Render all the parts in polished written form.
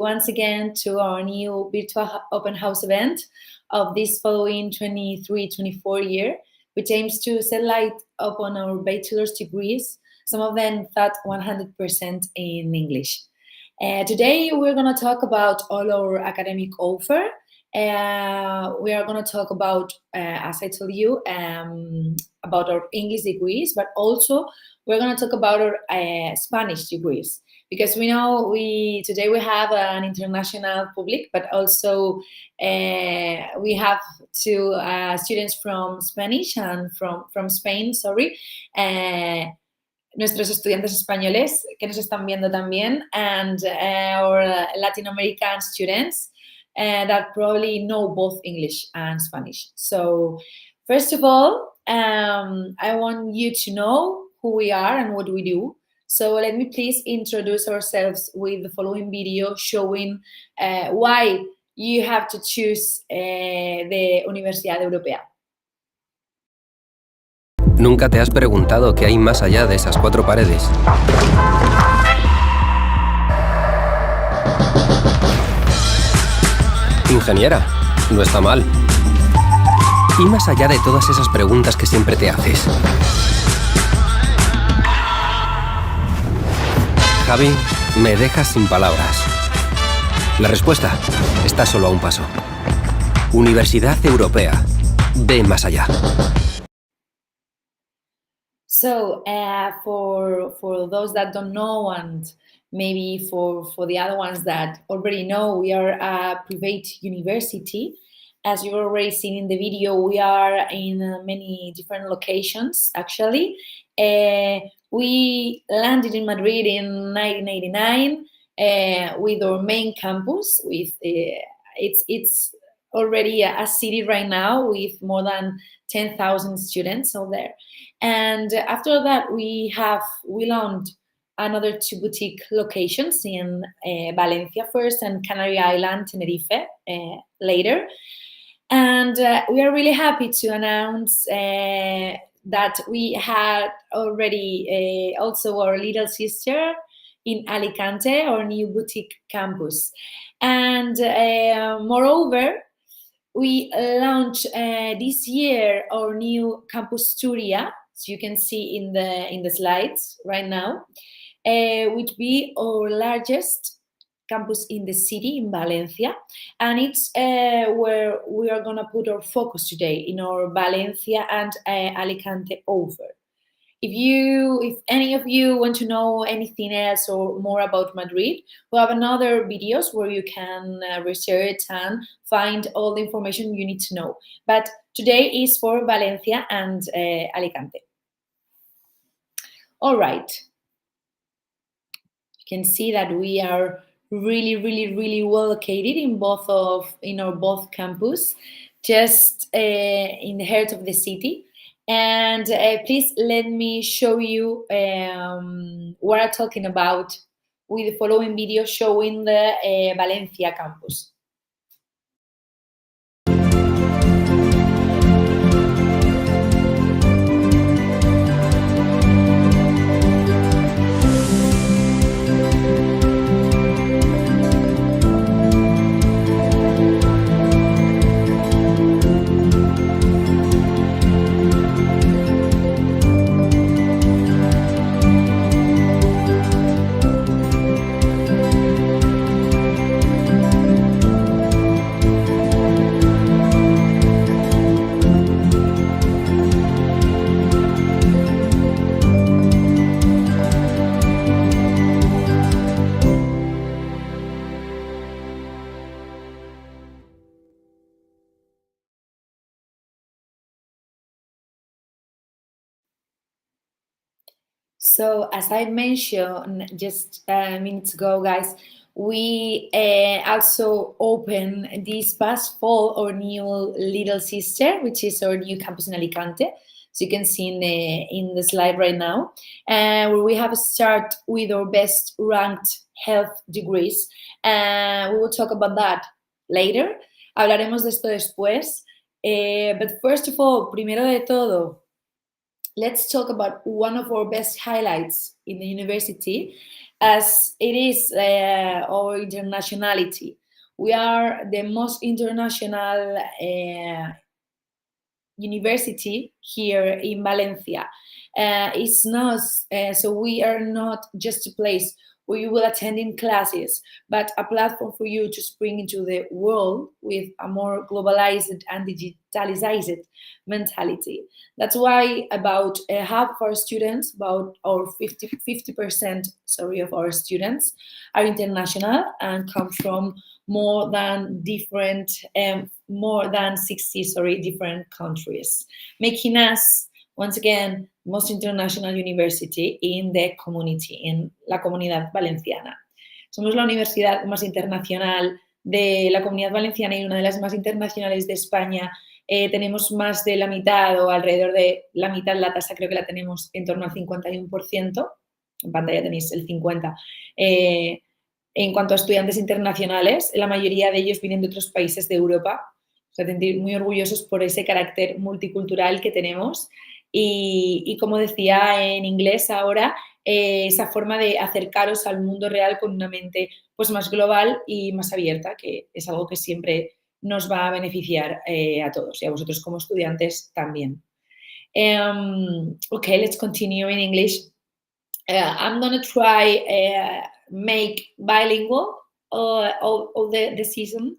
once again to our new virtual open house event of this following 23-24 year, which aims to shed light upon our bachelor's degrees, some of them taught 100% in English. Today we're going to talk about all our academic offer. We are going to talk about, as I told you, about our English degrees, but also we're going to talk about our Spanish degrees, because we know today we have an international public, but also we have two students from Spanish and from Spain, sorry. Nuestros estudiantes españoles que nos están viendo también, and our Latin American students that probably know both English and Spanish. So first of all, I want you to know who we are and what we do. So let me please introduce ourselves with the following video showing why you have to choose the Universidad Europea. ¿Nunca te has preguntado qué hay más allá de esas cuatro paredes? Ingeniera, no está mal. Y más allá de todas esas preguntas que siempre te haces. Javi, me dejas sin palabras. La respuesta está solo a un paso. Universidad Europea. Ve más allá. So for those that don't know, and maybe for the other ones that already know, we are a private university. As you've already seen in the video, we are in many different locations, actually. We landed in Madrid in 1989 with our main campus. It's already a city right now with more than 10,000 students out there. And after that, we launched another two boutique locations in Valencia first and Canary Island, Tenerife later. And we are really happy to announce that we had already also our little sister in Alicante, our new boutique campus. And moreover, we launched this year our new campus Turia, as you can see in the slides right now, which be our largest campus in the city in Valencia, and it's where we are going to put our focus today in our Valencia and Alicante offer. If any of you want to know anything else or more about Madrid, we have another videos where you can research and find all the information you need to know. But today is for Valencia and Alicante. All right. You can see that we are really well located in our both campus, just in the heart of the city. And please let me show you what I'm talking about with the following video showing the Valencia campus. So as I mentioned just minutes ago, guys, we also opened this past fall our new little sister, which is our new campus in Alicante. So you can see in the slide right now, where we have start with our best ranked health degrees. We will talk about that later. Hablaremos de esto después. But first of all, primero de todo, let's talk about one of our best highlights in the university, as it is our internationality. We are the most international university here in Valencia. It's not so we are not just a place where you will attend in classes, but a platform for you to spring into the world with a more globalized and digitalized mentality. That's why about half of our students, about our 50% sorry, of our students are international and come from more than 60 different countries, making us once again most international university in the community, in la comunidad valenciana. Somos la universidad más internacional de la comunidad valenciana y una de las más internacionales de España. Tenemos más de la mitad o alrededor de la mitad, la tasa creo que la tenemos en torno al 51%, en pantalla tenéis el 50%. En cuanto a estudiantes internacionales, la mayoría de ellos vienen de otros países de Europa. O sea, sentir muy orgullosos por ese carácter multicultural que tenemos y como decía en inglés ahora, esa forma de acercaros al mundo real con una mente pues más global y más abierta, que es algo que siempre nos va a beneficiar a todos y a vosotros como estudiantes también. Okay, let's continue in English. I'm gonna try make bilingual all the season.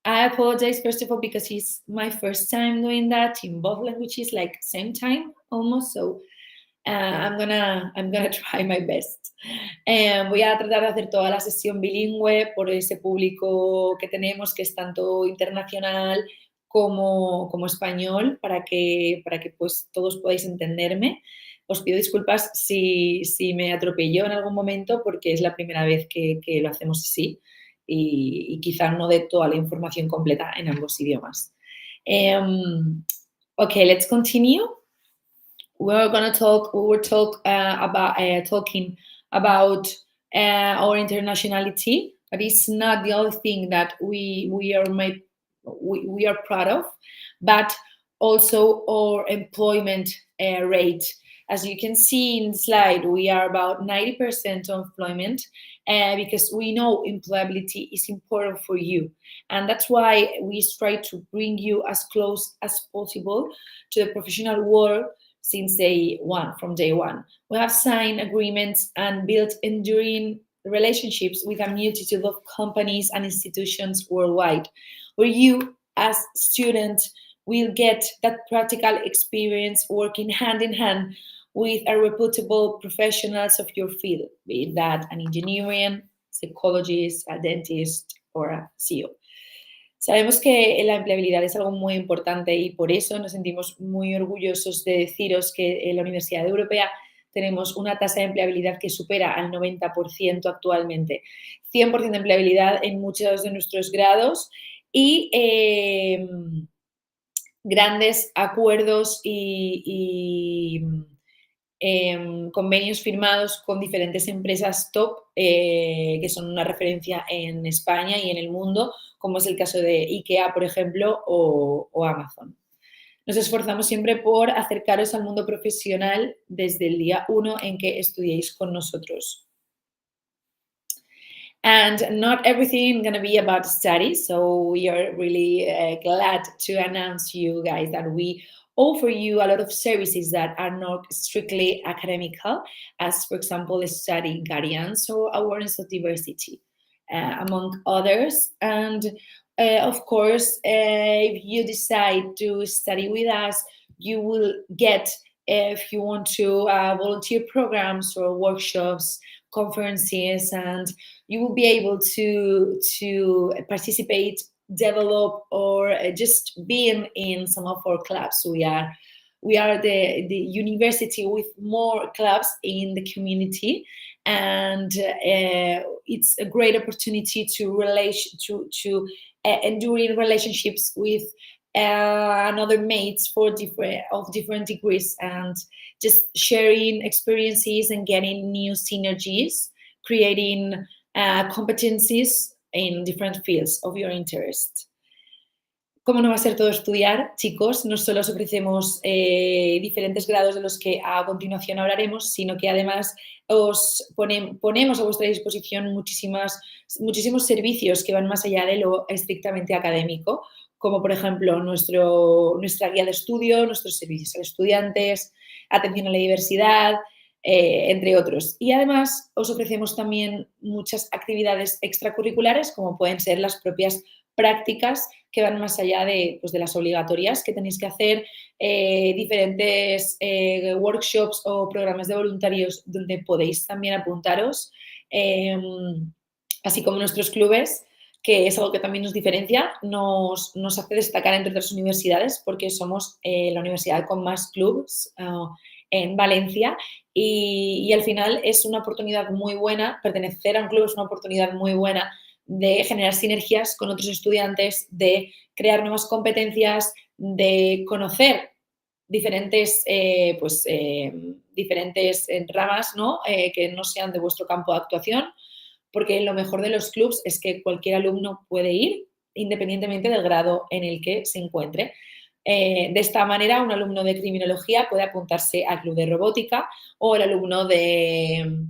I apologize first of all because it's my first time doing that in both languages, like same time almost. So I'm gonna try my best. Voy a tratar de hacer toda la sesión bilingüe por ese público que tenemos, que es tanto internacional como español, para que pues todos podáis entenderme. Os pido disculpas si me atropello en algún momento porque es la primera vez que lo hacemos así y quizá no dé toda la información completa en ambos idiomas. Okay, let's continue. We were talking about our internationality, but it's not the only thing that we are proud of, but also our employment rate. As you can see in the slide, we are about 90% of employment because we know employability is important for you. And that's why we try to bring you as close as possible to the professional world since from day one. We have signed agreements and built enduring relationships with a multitude of companies and institutions worldwide, where you as students will get that practical experience working hand in hand with a reputable professionals of your field, be that an engineering, psychologist, a dentist, or a CEO. Sabemos que la empleabilidad es algo muy importante y por eso nos sentimos muy orgullosos de deciros que en la Universidad Europea tenemos una tasa de empleabilidad que supera al 90% actualmente, 100% de empleabilidad en muchos de nuestros grados y grandes acuerdos y convenios firmados con diferentes empresas top que son una referencia en España y en el mundo, como es el caso de IKEA, por ejemplo, o Amazon. Nos esforzamos siempre por acercaros al mundo profesional desde el día 1 en que estudiéis con nosotros. And not everything going to be about studies, so we are really glad to announce you guys that we offer you a lot of services that are not strictly academical, as for example, study guardians or awareness of diversity, among others. And of course, if you decide to study with us, you will get, if you want to, volunteer programs or workshops, conferences, and you will be able to participate, develop, or just be in some of our clubs. We are the university with more clubs in the community, and it's a great opportunity to enduring relationships with another mates of different degrees, and just sharing experiences and getting new synergies, creating competencies in different fields of your interest. ¿Cómo no va a ser todo estudiar, chicos? No solo os ofrecemos diferentes grados de los que a continuación hablaremos, sino que además os ponemos a vuestra disposición muchísimos servicios que van más allá de lo estrictamente académico, como por ejemplo nuestra guía de estudio, nuestros servicios a estudiantes, atención a la diversidad, entre otros. Y además os ofrecemos también muchas actividades extracurriculares, como pueden ser las propias prácticas que van más allá pues, de las obligatorias que tenéis que hacer, diferentes workshops o programas de voluntarios donde podéis también apuntaros, así como nuestros clubes, que es algo que también nos diferencia, nos hace destacar entre otras universidades porque somos la universidad con más clubs en Valencia y al final es una oportunidad muy buena, pertenecer a un club es una oportunidad muy buena de generar sinergias con otros estudiantes, de crear nuevas competencias, de conocer diferentes, diferentes ramas, ¿no? Que no sean de vuestro campo de actuación, porque lo mejor de los clubs es que cualquier alumno puede ir independientemente del grado en el que se encuentre. De esta manera, un alumno de criminología puede apuntarse al club de robótica o el alumno de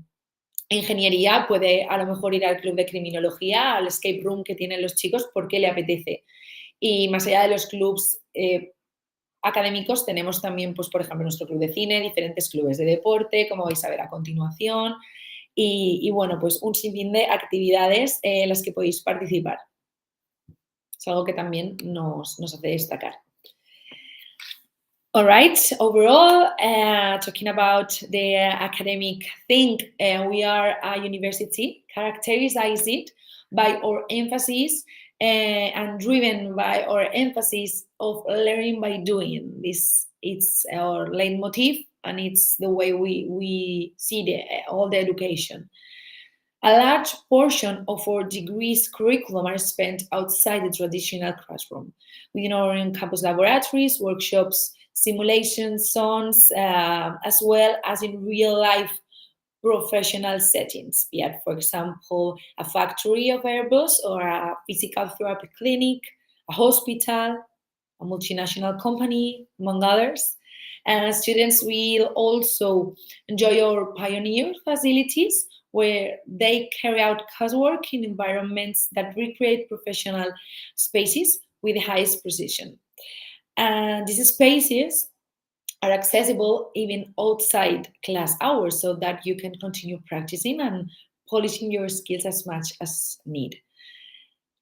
ingeniería puede a lo mejor ir al club de criminología, al escape room que tienen los chicos porque le apetece. Y más allá de los clubs académicos, tenemos también, pues, por ejemplo, nuestro club de cine, diferentes clubes de deporte, como vais a ver a continuación, y bueno, pues un sinfín de actividades en las que podéis participar. Es algo que también nos hace destacar. All right, overall, talking about the academic thing, we are a university characterized by our emphasis and driven by our emphasis of learning by doing. It's our leitmotif and it's the way we see all the education. A large portion of our degrees curriculum are spent outside the traditional classroom, within our on-campus laboratories, workshops, simulation zones, as well as in real-life professional settings, be it, for example, a factory of Airbus or a physical therapy clinic, a hospital, a multinational company, among others. And students will also enjoy our pioneer facilities where they carry out coursework in environments that recreate professional spaces with the highest precision. And these spaces are accessible even outside class hours so that you can continue practicing and polishing your skills as much as need.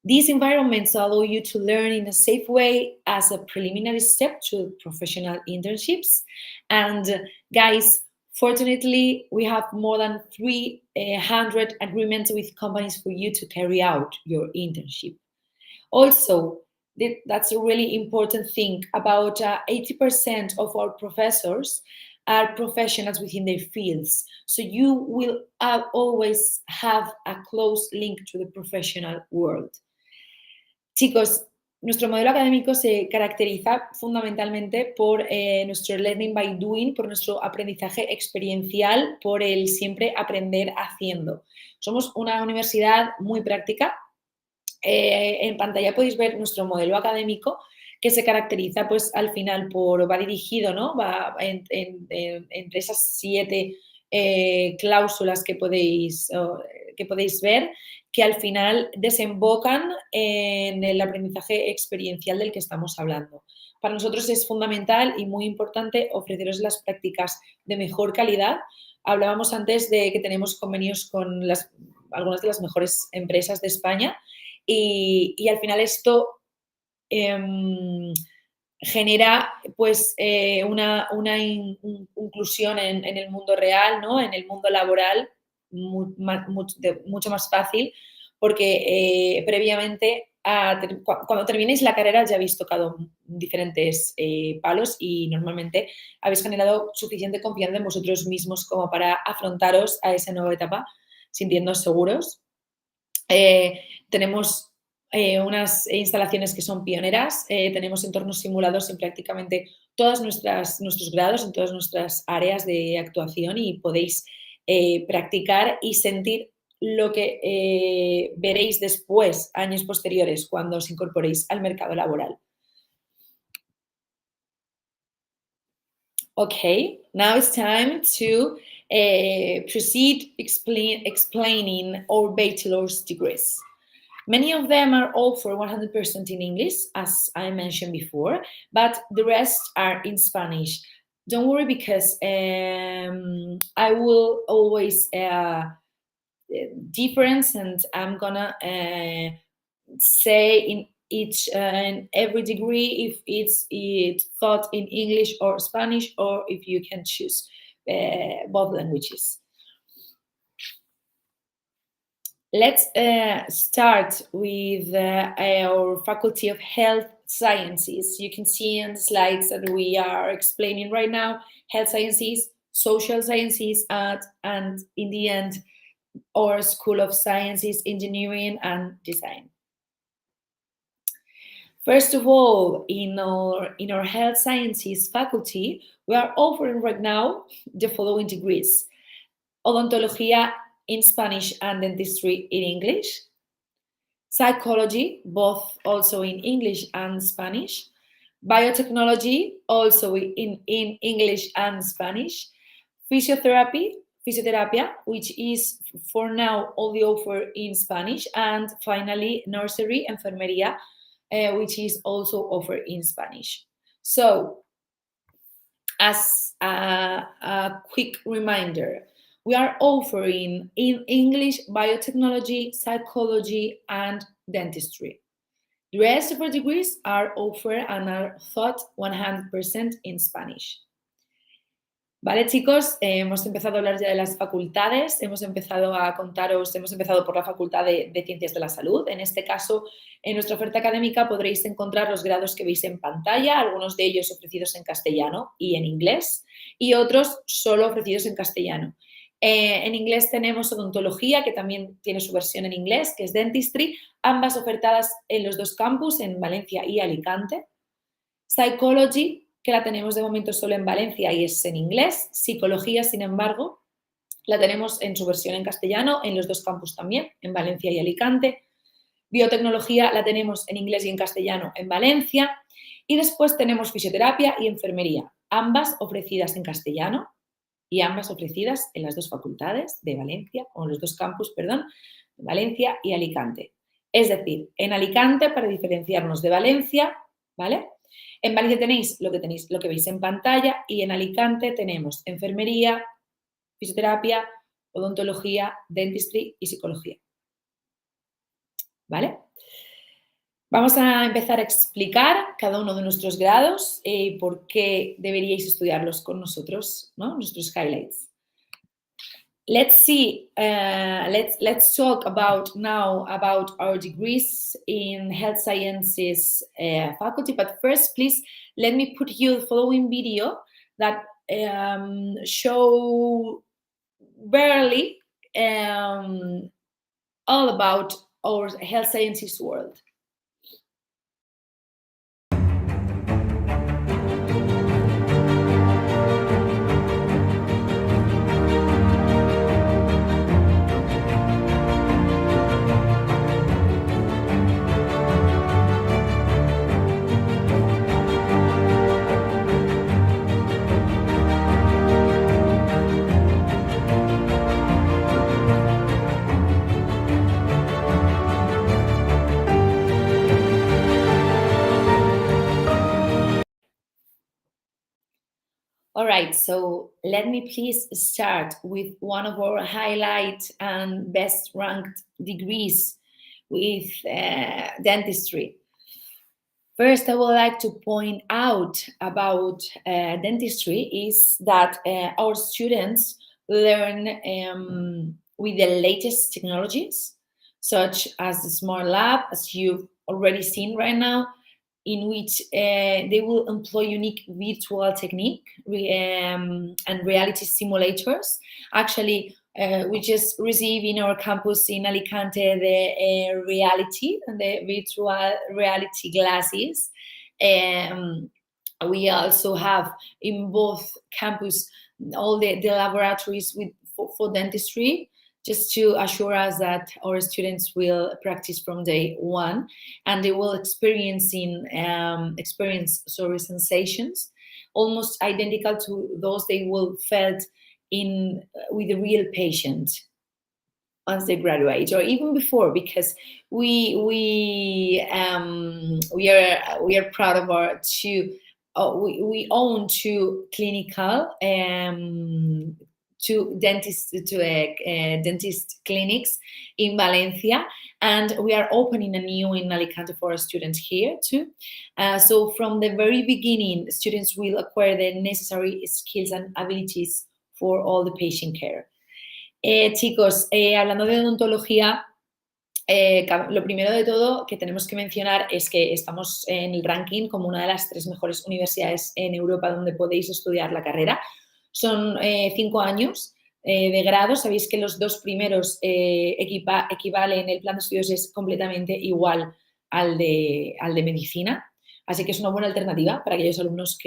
These environments allow you to learn in a safe way as a preliminary step to professional internships. And guys, fortunately, we have more than 300 agreements with companies for you to carry out your internship. Also, that's a really important thing. About 80% of our professors are professionals within their fields. So you will always have a close link to the professional world. Chicos, nuestro modelo académico se caracteriza fundamentalmente por nuestro learning by doing, por nuestro aprendizaje experiencial, por el siempre aprender haciendo. Somos una universidad muy práctica. En pantalla podéis ver nuestro modelo académico que se caracteriza pues al final va dirigido, ¿no? Va entre esas 7 cláusulas que podéis ver, que al final desembocan en el aprendizaje experiencial del que estamos hablando. Para nosotros es fundamental y muy importante ofreceros las prácticas de mejor calidad. Hablábamos antes de que tenemos convenios con algunas de las mejores empresas de España y al final esto genera pues una inclusión en el mundo real, ¿no? En el mundo laboral mucho más fácil porque previamente cuando terminéis la carrera ya habéis tocado diferentes palos y normalmente habéis generado suficiente confianza en vosotros mismos como para afrontaros a esa nueva etapa sintiéndoos seguros. Tenemos unas instalaciones que son pioneras, tenemos entornos simulados en prácticamente todos nuestros grados, en todas nuestras áreas de actuación y podéis practicar y sentir lo que veréis después, años posteriores, cuando os incorporéis al mercado laboral. Okay, now it's time to proceed explaining our bachelor's degrees. Many of them are offered 100% in English, as I mentioned before, but the rest are in Spanish. Don't worry, because I will always difference, and I'm gonna say in each in every degree if it's taught in English or Spanish, or if you can choose both languages. Let's start with our Faculty of Health Sciences. You can see in the slides that we are explaining right now: health sciences, social sciences, and in the end, our School of Sciences, Engineering and Design. First of all, in our health sciences faculty, we are offering right now the following degrees: odontología in Spanish and dentistry in English, psychology, both also in English and Spanish, biotechnology, also in English and Spanish, physiotherapia, which is for now only offered in Spanish, and finally, nursery, enfermería, which is also offered in Spanish. So, as a quick reminder, we are offering in English biotechnology, psychology, and dentistry. The rest of our degrees are offered and are taught 100% in Spanish. Vale, chicos, hemos empezado a hablar ya de las facultades, hemos empezado por la Facultad de Ciencias de la Salud. En este caso, en nuestra oferta académica podréis encontrar los grados que veis en pantalla, algunos de ellos ofrecidos en castellano y en inglés, y otros solo ofrecidos en castellano. En inglés tenemos odontología, que también tiene su versión en inglés, que es dentistry, ambas ofertadas en los dos campus, en Valencia y Alicante. Psychology, que la tenemos de momento solo en Valencia y es en inglés. Psicología, sin embargo, la tenemos en su versión en castellano, en los dos campus también, en Valencia y Alicante. Biotecnología la tenemos en inglés y en castellano en Valencia. Y después tenemos fisioterapia y enfermería, ambas ofrecidas en castellano y ambas ofrecidas en las dos facultades de Valencia, o en los dos campus, perdón, de Valencia y Alicante. Es decir, en Alicante, para diferenciarnos de Valencia, ¿vale? En Valencia tenéis lo que veis en pantalla, y en Alicante tenemos enfermería, fisioterapia, odontología, dentistry y psicología. ¿Vale? Vamos a empezar a explicar cada uno de nuestros grados y por qué deberíais estudiarlos con nosotros, ¿no? Nuestros highlights. Let's see. Let's talk about our degrees in health sciences faculty. But first, please let me put you the following video that show barely all about our health sciences world. All right, so let me please start with one of our highlight and best ranked degrees with dentistry. First, I would like to point out about dentistry is that our students learn with the latest technologies, such as the smart lab, as you've already seen right now, in which they will employ unique virtual technique and reality simulators. Actually, we just received in our campus in Alicante the reality and the virtual reality glasses. We also have in both campus all the laboratories for dentistry, just to assure us that our students will practice from day one and they will experience sensations. almost identical to those they will felt in with the real patient once they graduate, or even before, because we are proud of our two. We own two dentist clinics in Valencia, and we are opening a new in Alicante for our students here too. So from the very beginning, students will acquire the necessary skills and abilities for all the patient care. Chicos, hablando de odontología, lo primero de todo que tenemos que mencionar es que estamos en el ranking como una de las 3 mejores universidades en Europa donde podéis estudiar la carrera. Son 5 años de grado. Sabéis que los 2 primeros equivalen, el plan de estudios es completamente igual al de medicina. Así que es una buena alternativa para aquellos alumnos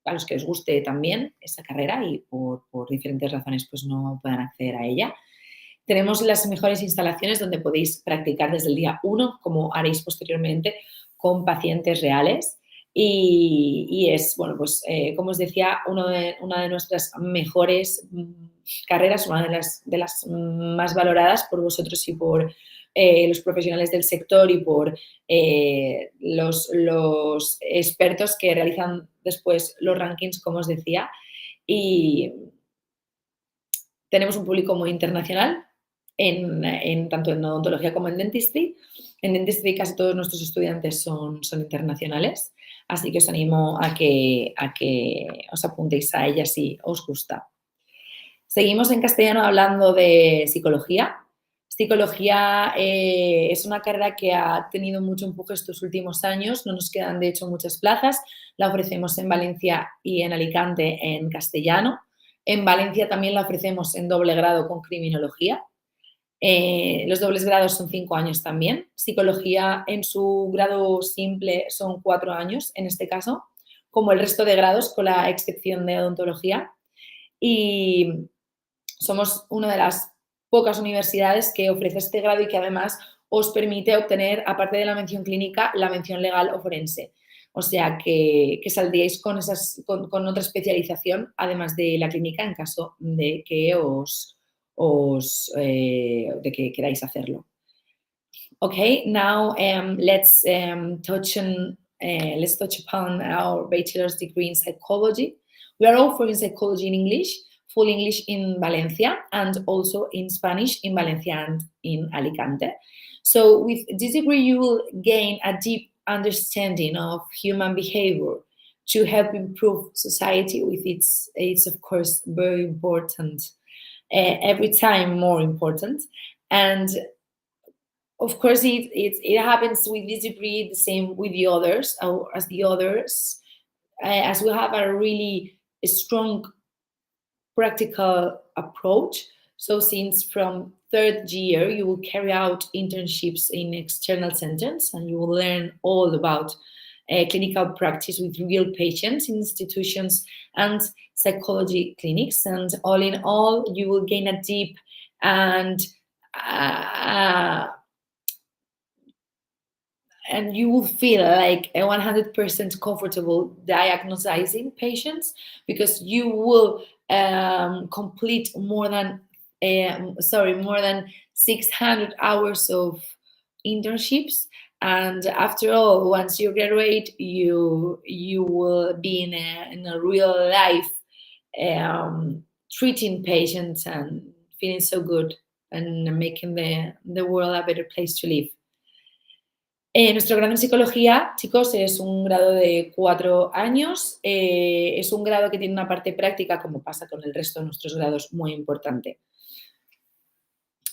a los que os guste también esa carrera y por diferentes razones pues no puedan acceder a ella. Tenemos las mejores instalaciones donde podéis practicar desde el día 1, como haréis posteriormente, con pacientes reales. Y es, bueno, pues como os decía, una de nuestras mejores carreras, una de las más valoradas por vosotros y por los profesionales del sector y por los expertos que realizan después los rankings, como os decía. Y tenemos un público muy internacional, tanto en odontología como en dentistry. En dentistry casi todos nuestros estudiantes son internacionales, así que os animo a que os apuntéis a ella si os gusta. Seguimos en castellano hablando de psicología. Psicología es una carrera que ha tenido mucho empuje estos últimos años, no nos quedan de hecho muchas plazas. La ofrecemos en Valencia y en Alicante en castellano. En Valencia también la ofrecemos en doble grado con criminología. Los dobles grados son 5 años también. Psicología en su grado simple son 4 años en este caso, como el resto de grados con la excepción de odontología. Y somos una de las pocas universidades que ofrece este grado y que además os permite obtener, aparte de la mención clínica, la mención legal o forense. O sea que saldríais con otra especialización, además de la clínica, en caso de que de que queráis hacerlo. Okay, now let's touch upon our bachelor's degree in psychology. We are offering psychology in English, full English in Valencia, and also in Spanish in Valencia and in Alicante. So with this degree, you will gain a deep understanding of human behavior to help improve society with it's of course very important, every time more important. And of course it happens with this degree the same with the others, as we have a really strong practical approach. So since from 3rd year, you will carry out internships in external centers and you will learn all about clinical practice with real patients in institutions and psychology clinics. And all in all, you will gain a deep and you will feel like 100% comfortable diagnosing patients, because you will complete more than 600 hours of internships. And after all, once you graduate, you will be in a real life treating patients and feeling so good and making the world a better place to live. Nuestro grado en psicología, chicos, es un grado de 4 años. Es un grado que tiene una parte práctica, como pasa con el resto de nuestros grados, muy importante.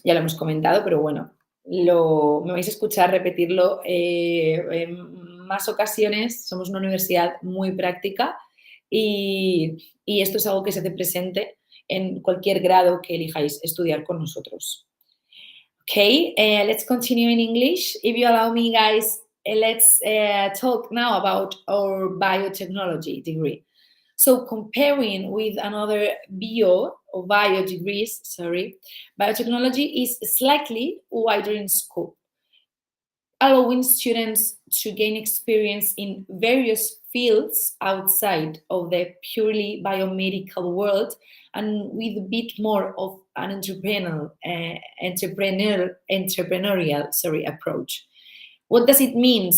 Ya lo hemos comentado, pero bueno, me vais a escuchar repetirlo en más ocasiones. Somos una universidad muy práctica y esto es algo que se hace presente en cualquier grado que elijáis estudiar con nosotros. Okay, let's continue in English. If you allow me, guys, let's talk now about our biotechnology degree. So comparing with another bio degrees, biotechnology is slightly wider in scope. allowing students to gain experience in various fields outside of the purely biomedical world and with a bit more of an entrepreneurial approach. What does it mean?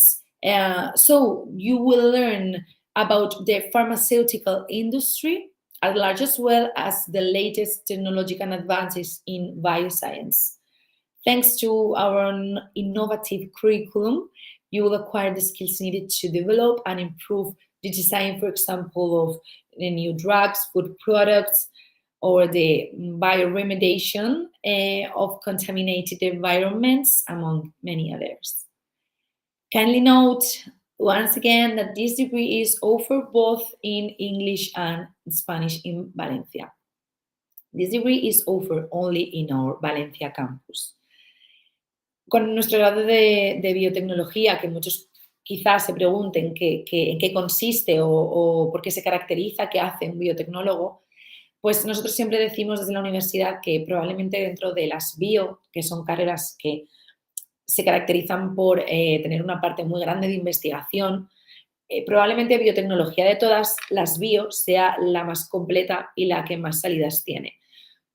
So you will learn about the pharmaceutical industry at large, as well as the latest technological advances in bioscience. Thanks to our innovative curriculum, you will acquire the skills needed to develop and improve the design, for example, of the new drugs, food products, or the bioremediation of contaminated environments, among many others. Kindly note once again that this degree is offered both in English and Spanish in Valencia. This degree is offered only in our Valencia campus. Con nuestro grado de biotecnología, que muchos quizás se pregunten en qué consiste o por qué se caracteriza, qué hace un biotecnólogo, pues nosotros siempre decimos desde la universidad que probablemente dentro de las bio, que son carreras que se caracterizan por tener una parte muy grande de investigación, probablemente biotecnología de todas las bio sea la más completa y la que más salidas tiene.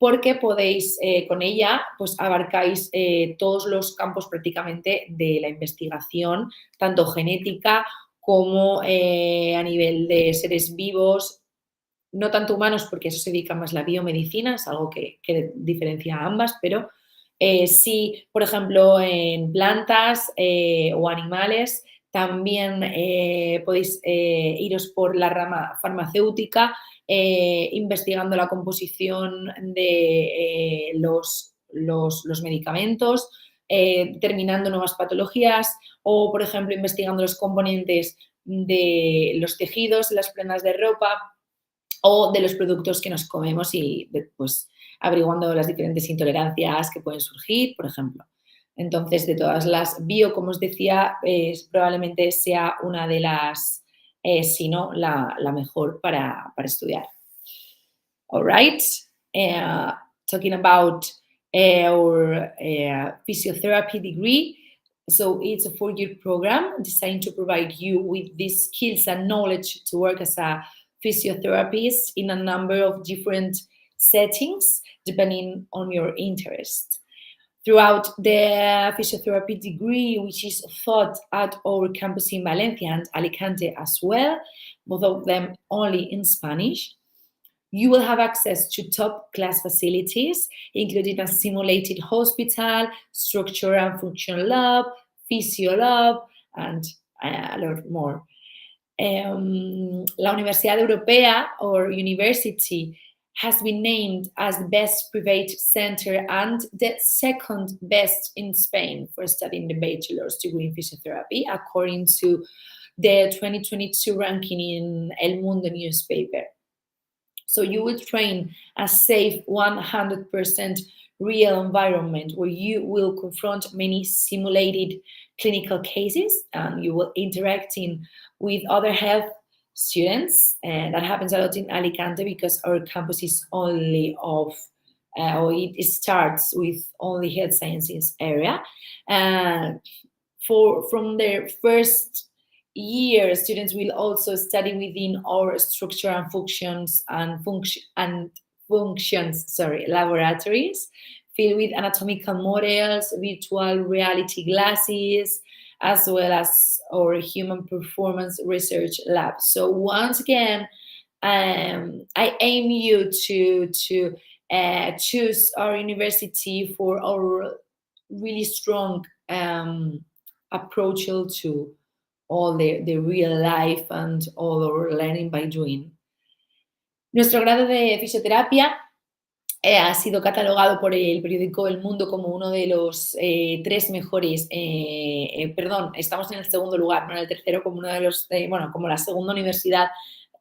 Porque podéis, con ella, pues abarcáis todos los campos prácticamente de la investigación, tanto genética como a nivel de seres vivos, no tanto humanos, porque eso se dedica más a la biomedicina, es algo que diferencia a ambas, pero sí, por ejemplo, en plantas o animales, también podéis iros por la rama farmacéutica, investigando la composición de los medicamentos, determinando nuevas patologías o, por ejemplo, investigando los componentes de los tejidos, las prendas de ropa o de los productos que nos comemos y pues averiguando las diferentes intolerancias que pueden surgir, por ejemplo. Entonces, de todas las bio, como os decía, probablemente sea una de las, si no, la mejor para estudiar. All right. Talking about our physiotherapy degree. So it's a 4-year program designed to provide you with these skills and knowledge to work as a physiotherapist in a number of different settings, depending on your interest. Throughout the physiotherapy degree, which is taught at our campus in Valencia and Alicante as well, both of them only in Spanish, you will have access to top-class facilities, including a simulated hospital, structure and function lab, physio lab, and a lot more. La Universidad Europea, or university, has been named as the best private center and the second best in Spain for studying the bachelor's degree in physiotherapy, according to the 2022 ranking in El Mundo newspaper. So you will train a safe 100% real environment where you will confront many simulated clinical cases and you will interacting with other health students. And that happens a lot in Alicante because our campus is only or it starts with only health sciences area. And from their first year, students will also study within our structure and functions laboratories filled with anatomical models, virtual reality glasses, as well as our human performance research lab. So once again, I aim you to choose our university for our really strong approach to all the real life and all our learning by doing. Nuestro grado de fisioterapia ha sido catalogado por el periódico El Mundo como uno de los 3 mejores, estamos en el segundo lugar, no en el tercero, como uno de los, como la segunda universidad,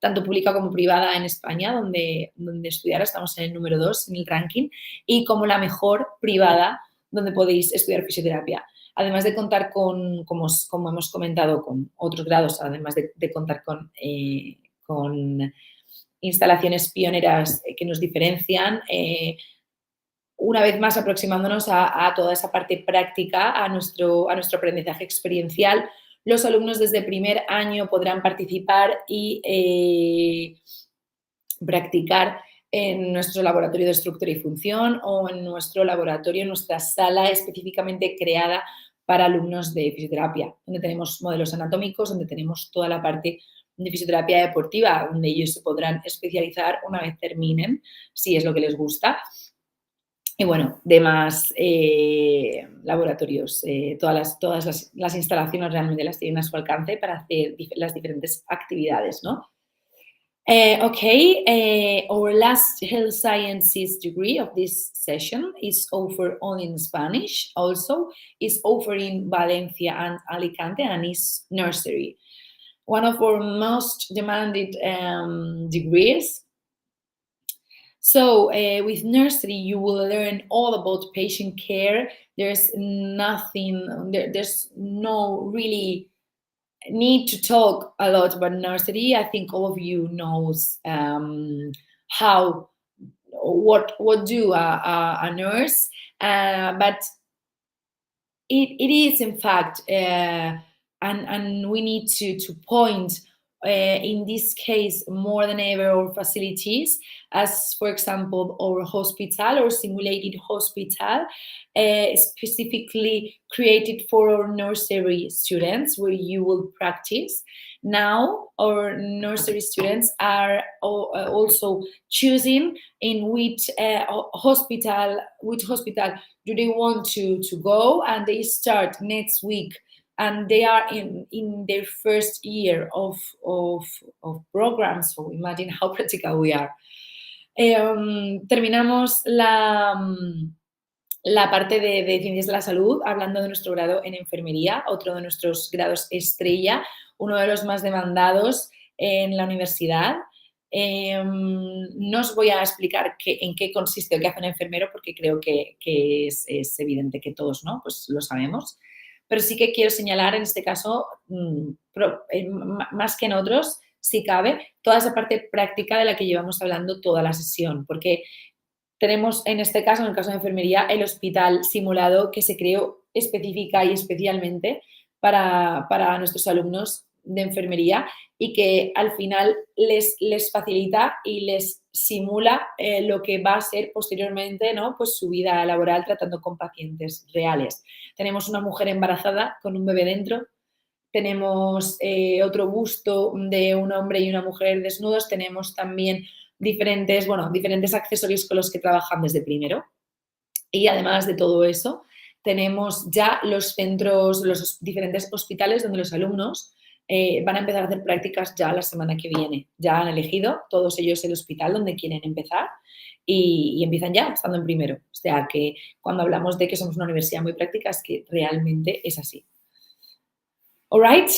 tanto pública como privada en España, donde estudiar, estamos en el número 2 en el ranking, y como la mejor privada donde podéis estudiar fisioterapia. Además de contar con, como hemos comentado, con otros grados, además de contar con instalaciones pioneras que nos diferencian, una vez más aproximándonos a toda esa parte práctica, a nuestro aprendizaje experiencial. Los alumnos desde primer año podrán participar y practicar en nuestro laboratorio de estructura y función o en nuestro laboratorio, en nuestra sala específicamente creada para alumnos de fisioterapia, donde tenemos modelos anatómicos, donde tenemos toda la parte de fisioterapia deportiva, donde ellos se podrán especializar una vez terminen, si es lo que les gusta. Y bueno, demás laboratorios, todas las instalaciones realmente las tienen a su alcance para hacer las diferentes actividades, ¿no? Our last health sciences degree of this session is offered only in Spanish. Also, is offered in Valencia and Alicante and is nursery. One of our most demanded degrees. So, with nursery, you will learn all about patient care. There's there's no really need to talk a lot about nursery. I think all of you knows how what do a nurse, but it is in fact, and we need to point in this case more than ever our facilities, as for example our hospital or simulated hospital, specifically created for our nursery students, where you will practice. Now our nursery students are also choosing in which hospital do they want to go, and they start next week, and they are in their first year of programs. So imagine how practical we are. Terminamos la parte de ciencias de la salud hablando de nuestro grado en enfermería, otro de nuestros grados estrella, uno de los más demandados en la universidad. No os voy a explicar en qué consiste o qué hace un enfermero, porque creo que es evidente que todos, ¿no? Pues lo sabemos. Pero sí que quiero señalar en este caso, más que en otros, si cabe, toda esa parte práctica de la que llevamos hablando toda la sesión, porque tenemos en este caso, en el caso de enfermería, el hospital simulado que se creó específica y especialmente para nuestros alumnos de enfermería, y que al final les facilita y les simula lo que va a ser posteriormente, ¿no? Pues su vida laboral tratando con pacientes reales. Tenemos una mujer embarazada con un bebé dentro, tenemos otro busto de un hombre y una mujer desnudos, tenemos también diferentes accesorios con los que trabajan desde primero. Y además de todo eso, tenemos ya los centros, los diferentes hospitales donde los alumnos van a empezar a hacer prácticas ya la semana que viene. Ya han elegido todos ellos el hospital donde quieren empezar y empiezan ya estando en primero. O sea que cuando hablamos de que somos una universidad muy práctica, es que realmente es así. All right,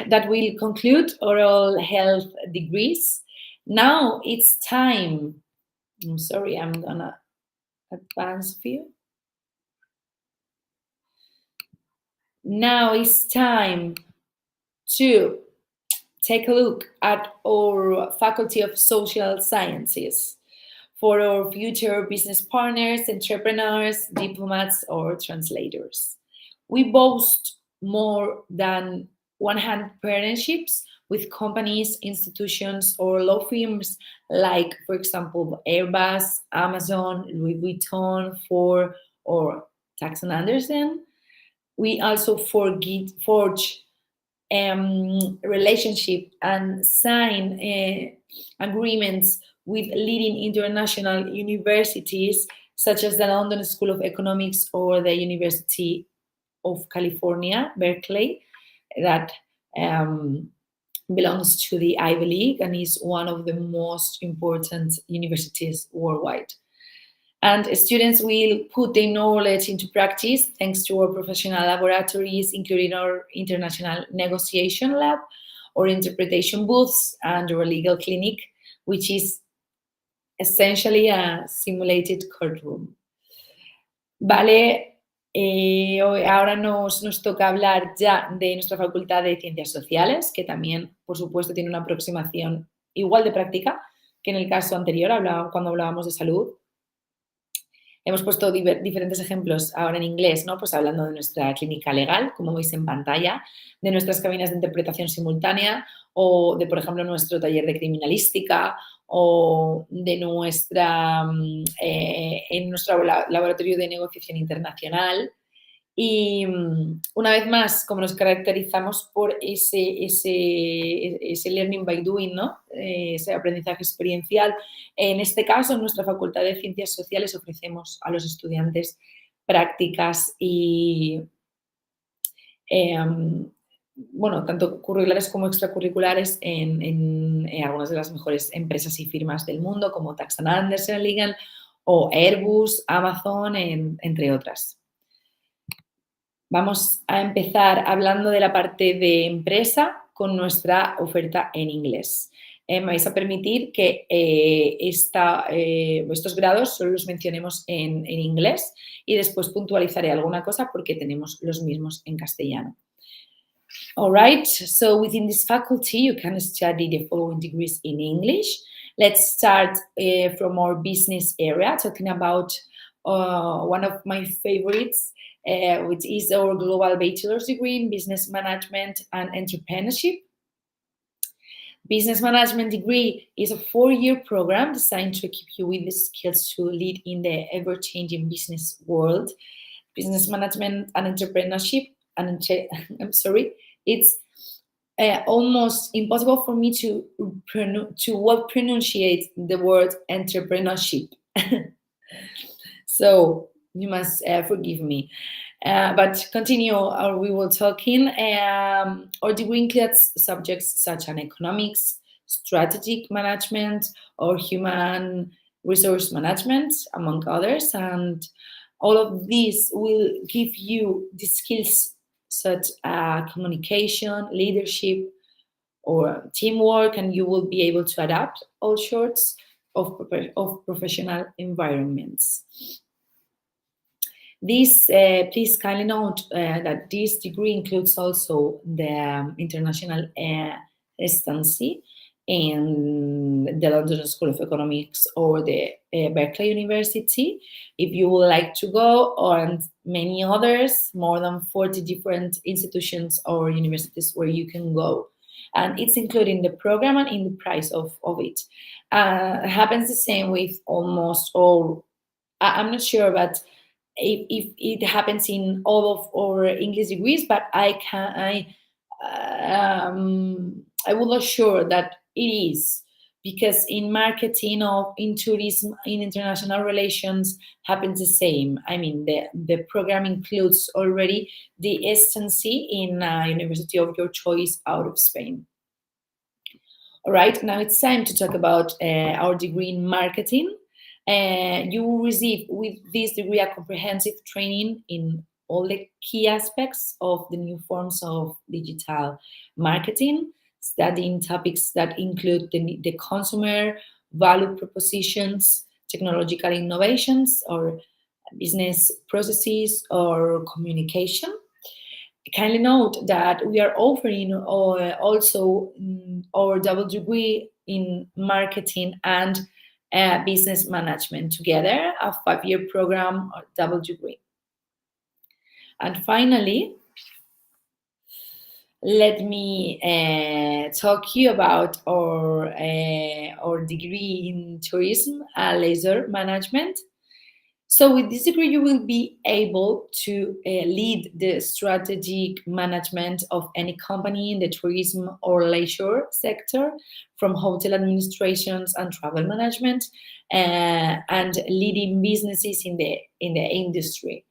that will conclude oral health degrees. Now it's time. I'm sorry, I'm gonna advance a few. Now it's time to take a look at our Faculty of Social Sciences for our future business partners, entrepreneurs, diplomats, or translators. We boast more than 100 partnerships with companies, institutions, or law firms like, for example, Airbus, Amazon, Louis Vuitton, Ford, or Tax & Anderson. We also forge relationship and sign agreements with leading international universities such as the London School of Economics or the University of California, Berkeley, that belongs to the Ivy League and is one of the most important universities worldwide. And students will put their knowledge into practice thanks to our professional laboratories, including our international negotiation lab, or interpretation booths, and our legal clinic, which is essentially a simulated courtroom. Vale, ahora nos toca hablar ya de nuestra Facultad de Ciencias Sociales, que también, por supuesto, tiene una aproximación igual de práctica que en el caso anterior, cuando hablábamos de salud. Hemos puesto diferentes ejemplos ahora en inglés, ¿no? Pues hablando de nuestra clínica legal, como veis en pantalla, de nuestras cabinas de interpretación simultánea o de, por ejemplo, nuestro taller de criminalística o de en nuestro laboratorio de negociación internacional. Y una vez más, como nos caracterizamos por ese learning by doing, ¿no? Ese aprendizaje experiencial, en este caso, en nuestra Facultad de Ciencias Sociales ofrecemos a los estudiantes prácticas y, bueno, tanto curriculares como extracurriculares en algunas de las mejores empresas y firmas del mundo, como Tax Anderson Legal o Airbus, Amazon, entre otras. Vamos a empezar hablando de la parte de empresa con nuestra oferta en inglés. Me vais a permitir que estos grados solo los mencionemos en inglés y después puntualizaré alguna cosa porque tenemos los mismos en castellano. All right, so within this faculty you can study the following degrees in English. Let's start from our business area, talking about one of my favorites, which is our global bachelor's degree in business management and entrepreneurship. Business management degree is a 4-year program designed to equip you with the skills to lead in the ever-changing business world. Business management and entrepreneurship, it's almost impossible for me to well pronunciate the word entrepreneurship. So you must forgive me. But continue, or we will talking. Our degree includes subjects such as economics, strategic management, or human resource management, among others. And all of these will give you the skills such as communication, leadership, or teamwork, and you will be able to adapt all sorts of professional environments. Please kindly note that this degree includes also the international residency in the London School of Economics or the Berkeley University, if you would like to go, and many others, more than 40 different institutions or universities where you can go. And it's including the program and in the price of it. It happens the same with almost all, I'm not sure, but if it happens in all of our English degrees, but I will assure that it is, because in marketing or in tourism, in international relations, happens the same. I mean, the program includes already the residency in a university of your choice out of Spain. All right, now it's time to talk about our degree in marketing. You will receive with this degree a comprehensive training in all the key aspects of the new forms of digital marketing, studying topics that include the consumer, value propositions, technological innovations, or business processes, or communication. Kindly note that we are offering also our double degree in marketing and business management together, a 5-year program or double degree. And finally, let me talk to you about our degree in tourism and leisure management. So with this degree, you will be able to lead the strategic management of any company in the tourism or leisure sector, from hotel administrations and travel management, and leading businesses in the industry.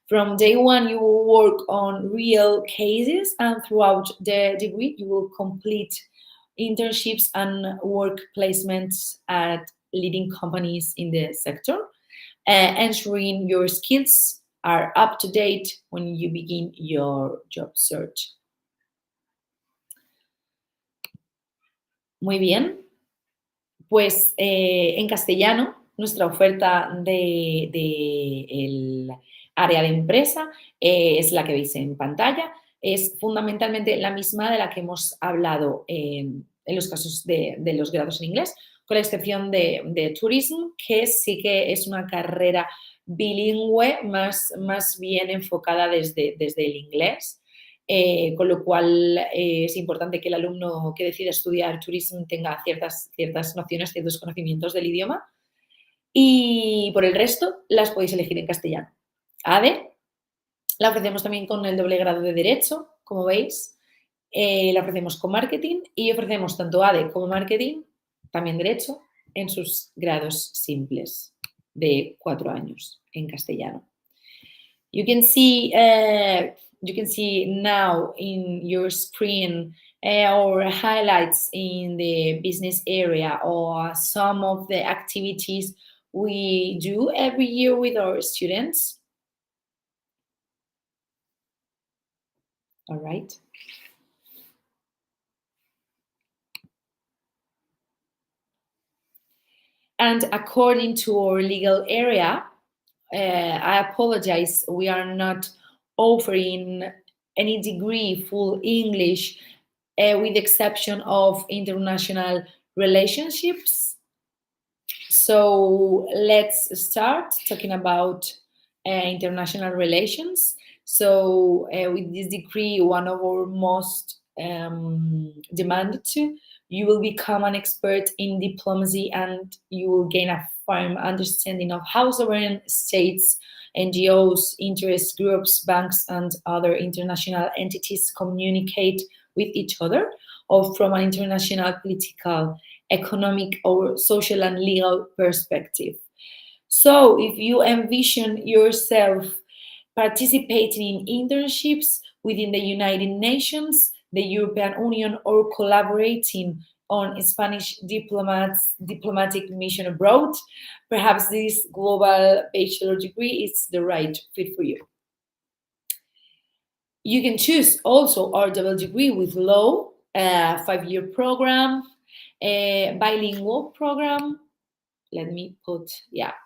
From day one, you will work on real cases, and throughout the degree, you will complete internships and work placements at leading companies in the sector, ensuring your skills are up to date when you begin your job search. Muy bien, pues en castellano nuestra oferta del área de empresa es la que veis en pantalla. Es fundamentalmente la misma de la que hemos hablado en los casos de los grados en inglés. con la excepción de Tourism, que sí que es una carrera bilingüe más bien enfocada desde el inglés. Con lo cual es importante que el alumno que decida estudiar Tourism tenga ciertas nociones, ciertos conocimientos del idioma. Y por el resto las podéis elegir en castellano. ADE la ofrecemos también con el doble grado de Derecho, como veis. La ofrecemos con Marketing y ofrecemos tanto ADE como Marketing, también Derecho, en sus grados simples de 4 años en castellano. You can see now in your screen our highlights in the business area or some of the activities we do every year with our students. All right. And according to our legal area, I apologize, we are not offering any degree full English with the exception of international relationships. So let's start talking about international relations. So with this degree, one of our most demanded to, you will become an expert in diplomacy and you will gain a firm understanding of how sovereign states, NGOs, interest groups, banks, and other international entities communicate with each other, or from an international political, economic, or social and legal perspective. So if you envision yourself participating in internships within the United Nations, the European Union, or collaborating on Spanish diplomatic mission abroad, perhaps this global bachelor degree is the right fit for you. You can choose also our double degree with law, 5-year program, a bilingual program. Let me put,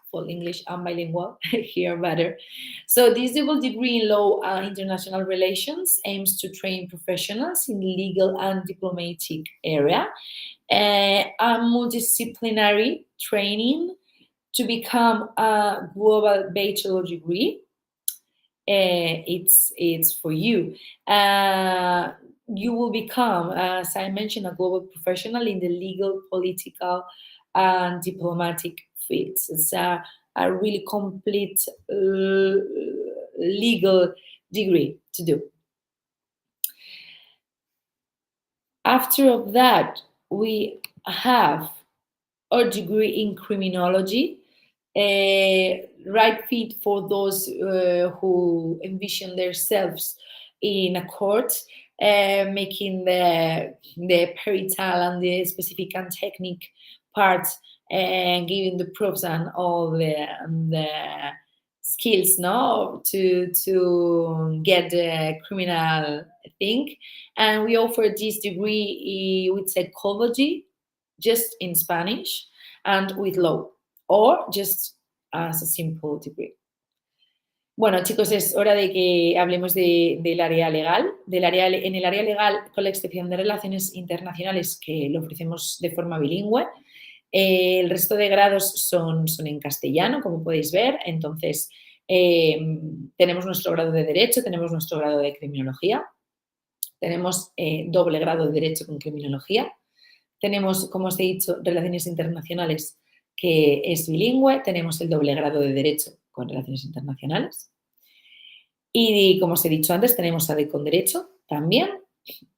full English and bilingual here better. So this double degree in law and international relations aims to train professionals in legal and diplomatic area, a multidisciplinary training to become a global bachelor degree. It's for you. You will become, as I mentioned, a global professional in the legal, political, and diplomatic fields. It's a really complete legal degree to do. After of that, we have our degree in criminology, right fit for those who envision themselves in a court, making the perital and the specific and technique parts and giving the proofs and all the skills to get the criminal thing. And we offer this degree with psychology, just in Spanish, and with law, or just as a simple degree. Bueno, chicos, es hora de que hablemos del área legal. En el área legal, con la excepción de relaciones internacionales, que lo ofrecemos de forma bilingüe, el resto de grados son en castellano, como podéis ver. Entonces, tenemos nuestro grado de Derecho, tenemos nuestro grado de Criminología, tenemos doble grado de Derecho con Criminología, tenemos, como os he dicho, Relaciones Internacionales, que es bilingüe, tenemos el doble grado de Derecho con Relaciones Internacionales. Y como os he dicho antes, tenemos ADE con Derecho también.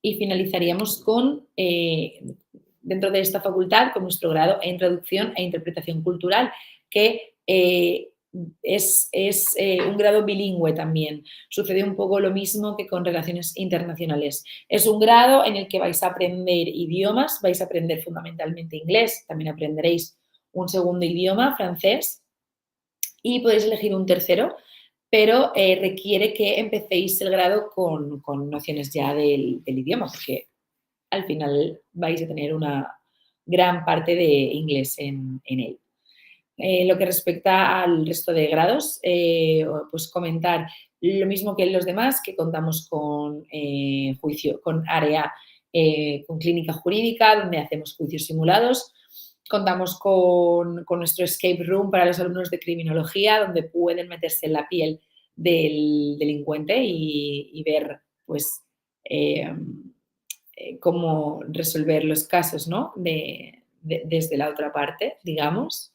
Y finalizaríamos con, dentro de esta facultad, con nuestro grado en Traducción e Interpretación Cultural, que es un grado bilingüe también. Sucede un poco lo mismo que con Relaciones Internacionales. Es un grado en el que vais a aprender idiomas, vais a aprender fundamentalmente inglés, también aprenderéis un segundo idioma, francés, y podéis elegir un tercero, pero requiere que empecéis el grado con nociones ya del idioma, porque al final vais a tener una gran parte de inglés en él. Lo que respecta al resto de grados, pues comentar lo mismo que los demás, que contamos con juicio, con área, con clínica jurídica, donde hacemos juicios simulados. contamos con nuestro escape room para los alumnos de criminología, donde pueden meterse en la piel del delincuente y ver, pues, cómo resolver los casos, ¿no? Desde la otra parte, digamos.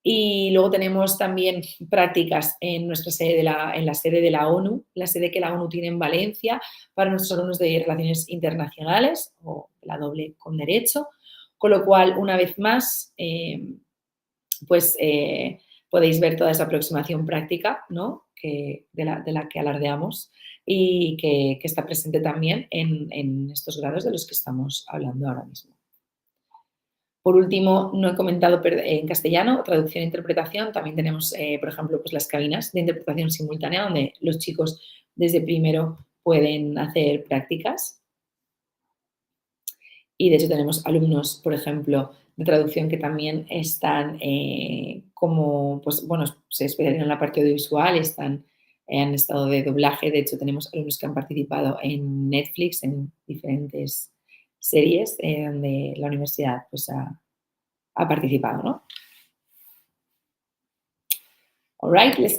Y luego tenemos también prácticas en nuestra sede en la sede de la ONU, la sede que la ONU tiene en Valencia para nuestros alumnos de Relaciones Internacionales o la doble con derecho, con lo cual, una vez más, pues podéis ver toda esa aproximación práctica, ¿no? De la que alardeamos y que está presente también en estos grados de los que estamos hablando ahora mismo. Por último, no he comentado en castellano, traducción e interpretación. También tenemos, por ejemplo, pues las cabinas de interpretación simultánea donde los chicos desde primero pueden hacer prácticas. Y de hecho tenemos alumnos, por ejemplo, de traducción que también están como, pues bueno, se especializan en la parte audiovisual, han estado de doblaje. De hecho, tenemos alumnos que han participado en Netflix, en diferentes series donde la universidad pues, ha participado, ¿no? All right, let's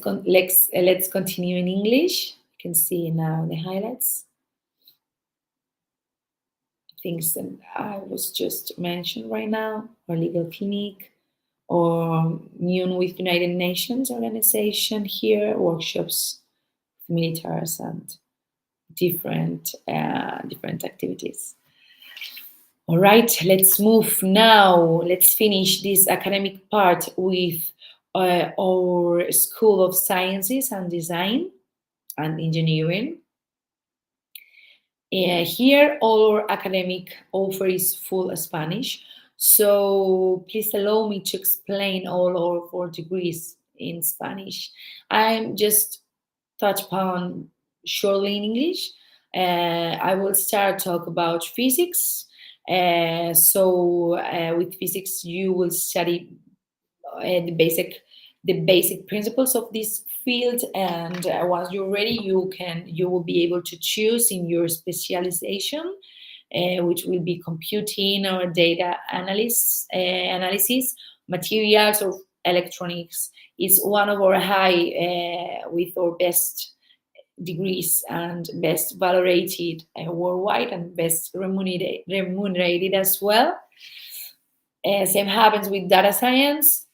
continue in English. You can see now the highlights. Things that I was just mentioned right now, or legal clinic, or Immune with United Nations organization here, workshops, militaries, and different activities. All right, let's move now. Let's finish this academic part with our School of Sciences and Design and Engineering. Here, all our academic offer is full Spanish. So please allow me to explain all our 4 degrees in Spanish. I'm just touch upon shortly in English. I will start talk about physics. With physics, you will study the basic principles of this field, and once you're ready, you will be able to choose in your specialization, which will be computing or data analysis, materials, or electronics. Is one of our with our best degrees and best valorated worldwide and best remunerated as well. Same happens with data science.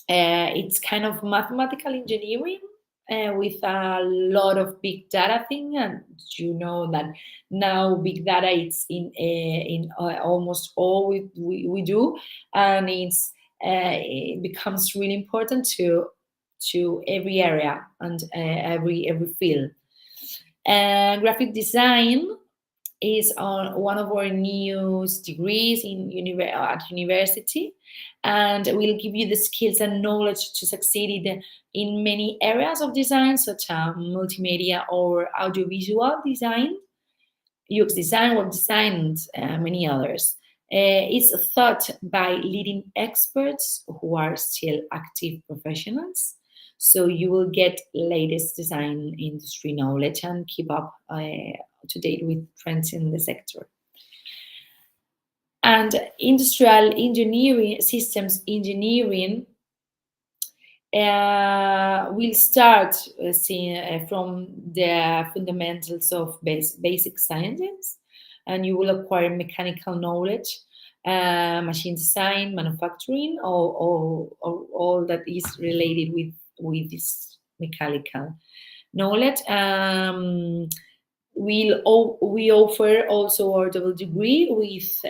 It's kind of mathematical engineering with a lot of big data thing, and you know that now big data it's in almost all we do, and it becomes really important to every area and every field. Graphic design is on one of our newest degrees at university, and will give you the skills and knowledge to succeed in many areas of design, such as multimedia or audiovisual design, UX design, web design, and many others. It's taught by leading experts who are still active professionals. So you will get latest design industry knowledge and keep up to date with trends in the sector. And industrial engineering, systems engineering, will start from the fundamentals of basic sciences, and you will acquire mechanical knowledge, machine design, manufacturing, or all that is related with this mechanical knowledge. We offer also our double degree with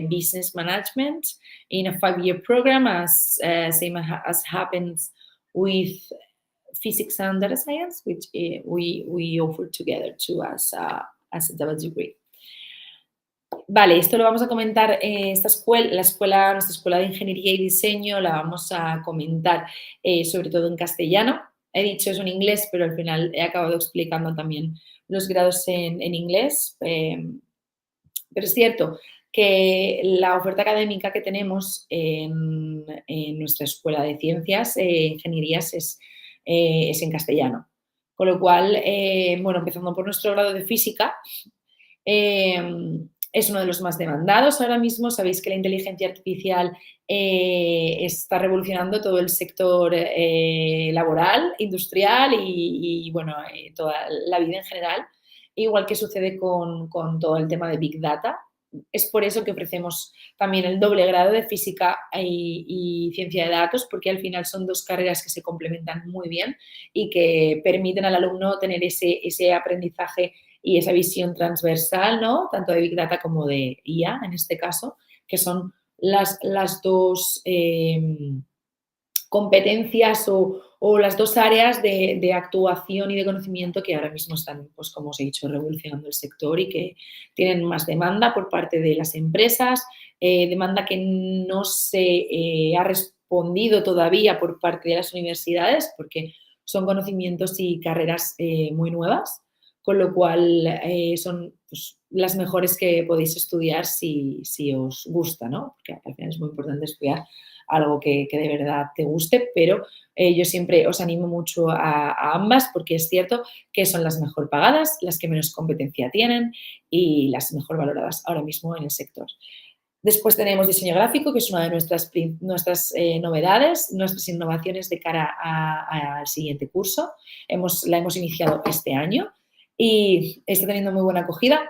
business management in a 5-year program, as same as happens with physics and data science, which we offer together too as a double degree. Vale, esto lo vamos a comentar. Nuestra escuela de Ingeniería y Diseño la vamos a comentar sobre todo en castellano. He dicho eso en inglés, pero al final he acabado explicando también los grados en inglés. Pero es cierto que la oferta académica que tenemos en nuestra escuela de ciencias, ingenierías, es en castellano. Con lo cual, bueno, empezando por nuestro grado de física, es uno de los más demandados ahora mismo. Sabéis que la inteligencia artificial está revolucionando todo el sector laboral, industrial y bueno, toda la vida en general, igual que sucede con todo el tema de Big Data. Es por eso que ofrecemos también el doble grado de física y ciencia de datos, porque al final son dos carreras que se complementan muy bien y que permiten al alumno tener ese aprendizaje y esa visión transversal, ¿no? Tanto de Big Data como de IA, en este caso, que son las dos competencias o las dos áreas de actuación y de conocimiento que ahora mismo están, pues como os he dicho, revolucionando el sector y que tienen más demanda por parte de las empresas, demanda que no se ha respondido todavía por parte de las universidades porque son conocimientos y carreras muy nuevas, con lo cual son pues, las mejores que podéis estudiar si os gusta, ¿no? Porque al final es muy importante estudiar algo que de verdad te guste, pero yo siempre os animo mucho a ambas porque es cierto que son las mejor pagadas, las que menos competencia tienen y las mejor valoradas ahora mismo en el sector. Después tenemos diseño gráfico, que es una de nuestras novedades, nuestras innovaciones de cara al siguiente curso. La hemos iniciado este año y está teniendo muy buena acogida.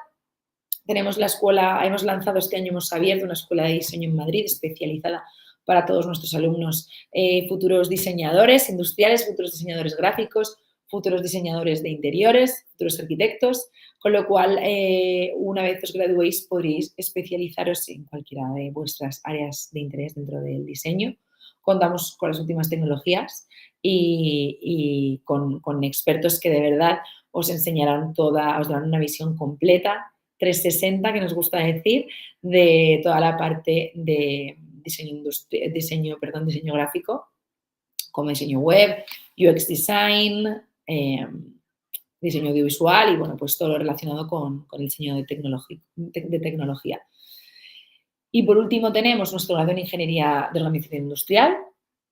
Tenemos la escuela, hemos lanzado este año, hemos abierto una escuela de diseño en Madrid especializada para todos nuestros alumnos, futuros diseñadores industriales, futuros diseñadores gráficos, futuros diseñadores de interiores, futuros arquitectos, con lo cual, una vez os graduéis, podréis especializaros en cualquiera de vuestras áreas de interés dentro del diseño. Contamos con las últimas tecnologías y con expertos que de verdad os enseñarán os darán una visión completa 360, que nos gusta decir, de toda la parte de diseño gráfico, como diseño web, UX design, diseño audiovisual y, bueno, pues todo lo relacionado con el diseño de tecnología. Y por último tenemos nuestro grado en Ingeniería de Organización Industrial.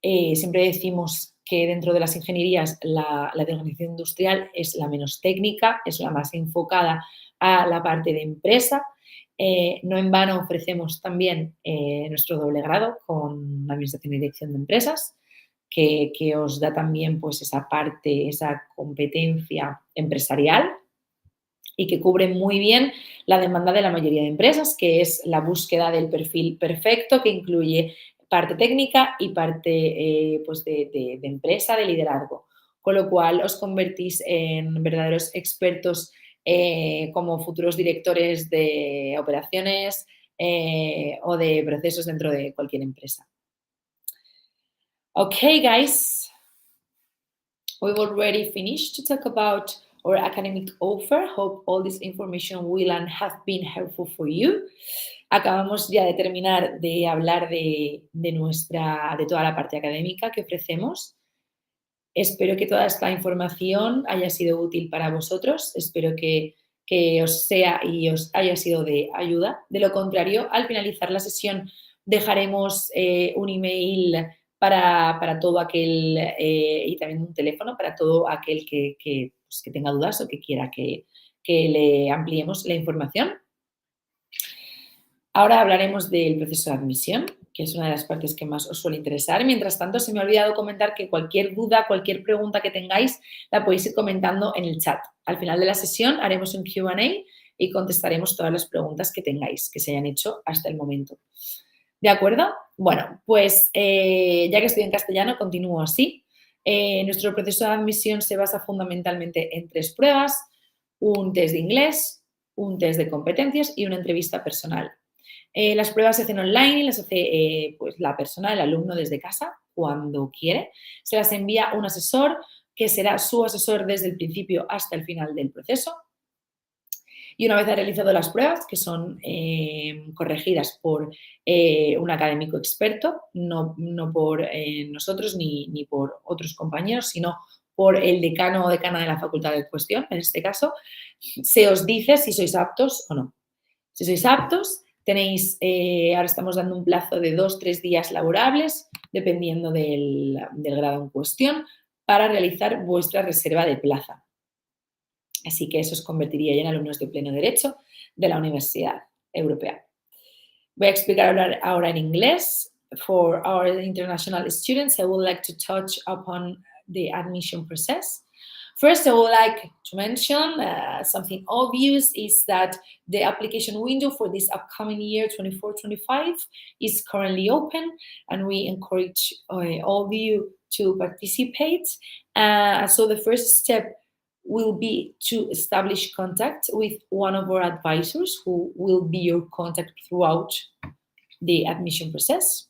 Siempre decimos que dentro de las ingenierías la de organización industrial es la menos técnica, es la más enfocada a la parte de empresa. No en vano ofrecemos también nuestro doble grado con Administración y Dirección de Empresas, que os da también pues, esa parte, esa competencia empresarial y que cubre muy bien la demanda de la mayoría de empresas, que es la búsqueda del perfil perfecto, que incluye parte técnica y parte pues de empresa, de liderazgo. Con lo cual os convertís en verdaderos expertos como futuros directores de operaciones o de procesos dentro de cualquier empresa. Okay, guys, we've already finished to talk about our academic offer. Hope all this information will and have been helpful for you. Acabamos ya de terminar de hablar de toda la parte académica que ofrecemos. Espero que toda esta información haya sido útil para vosotros. Espero que os sea y os haya sido de ayuda. De lo contrario, al finalizar la sesión dejaremos un email para todo aquel y también un teléfono para todo aquel que tenga dudas o que quiera que le ampliemos la información. Ahora hablaremos del proceso de admisión, que es una de las partes que más os suele interesar. Mientras tanto, se me ha olvidado comentar que cualquier duda, cualquier pregunta que tengáis, la podéis ir comentando en el chat. Al final de la sesión haremos un Q&A y contestaremos todas las preguntas que tengáis, que se hayan hecho hasta el momento. ¿De acuerdo? Bueno, pues ya que estoy en castellano, continúo así. Nuestro proceso de admisión se basa fundamentalmente en 3 pruebas, un test de inglés, un test de competencias y una entrevista personal. Las pruebas se hacen online y las hace pues la persona, el alumno, desde casa, cuando quiere. Se las envía un asesor, que será su asesor desde el principio hasta el final del proceso. Y una vez ha realizado las pruebas, que son corregidas por un académico experto, no por nosotros ni por otros compañeros, sino por el decano o decana de la facultad de cuestión, en este caso, se os dice si sois aptos o no. Si sois aptos, tenéis, ahora estamos dando un plazo de 2-3 días laborables, dependiendo del grado en cuestión, para realizar vuestra reserva de plaza. Así que eso os convertiría ya en alumnos de pleno derecho de la universidad. Europea. Voy a explicar ahora en inglés. For our international students, I would like to touch upon the admission process. First, I would like to mention something obvious is that the application window for this upcoming year, 24-25, is currently open, and we encourage all of you to participate. So the first step will be to establish contact with one of our advisors who will be your contact throughout the admission process.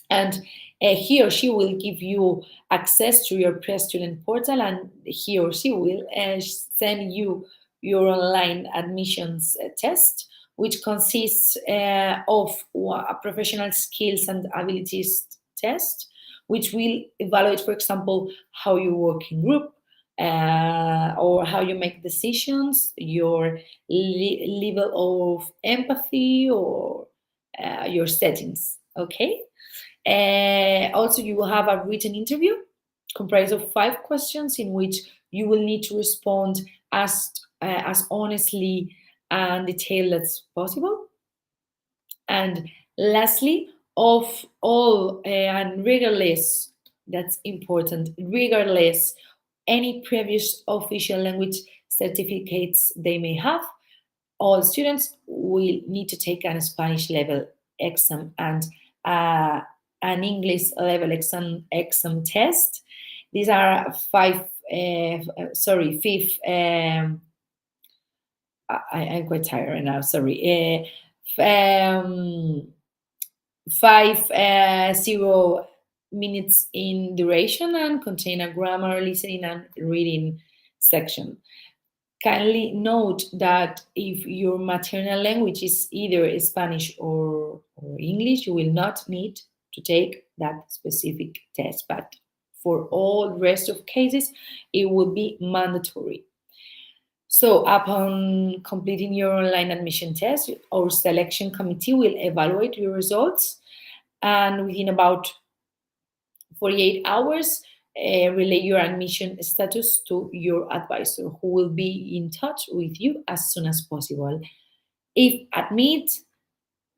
And he or she will give you access to your pre-student portal, and he or she will send you your online admissions test, which consists of a professional skills and abilities test, which will evaluate, for example, how you work in group, or how you make decisions, your level of empathy, or your settings, okay? Also, you will have a written interview comprised of 5 questions in which you will need to respond as honestly and detailed as possible. And lastly, of all, and regardless, that's important, regardless any previous official language certificates they may have, all students will need to take a Spanish level exam and an English level exam test. These are fifth. I'm quite tired right now. Sorry. 0 minutes in duration and contain a grammar, listening, and reading section. Kindly note that if your maternal language is either Spanish or English, you will not need to take that specific test. But for all rest of cases, it will be mandatory. So upon completing your online admission test, our selection committee will evaluate your results, and within about 48 hours, relay your admission status to your advisor, who will be in touch with you as soon as possible. If admit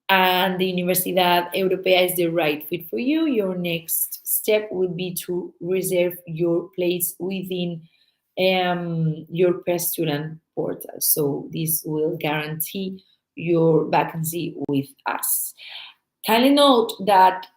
and the Universidad Europea is the right fit for you, your next step would be to reserve your place within your pre-student portal. So this will guarantee your vacancy with us. Kindly note that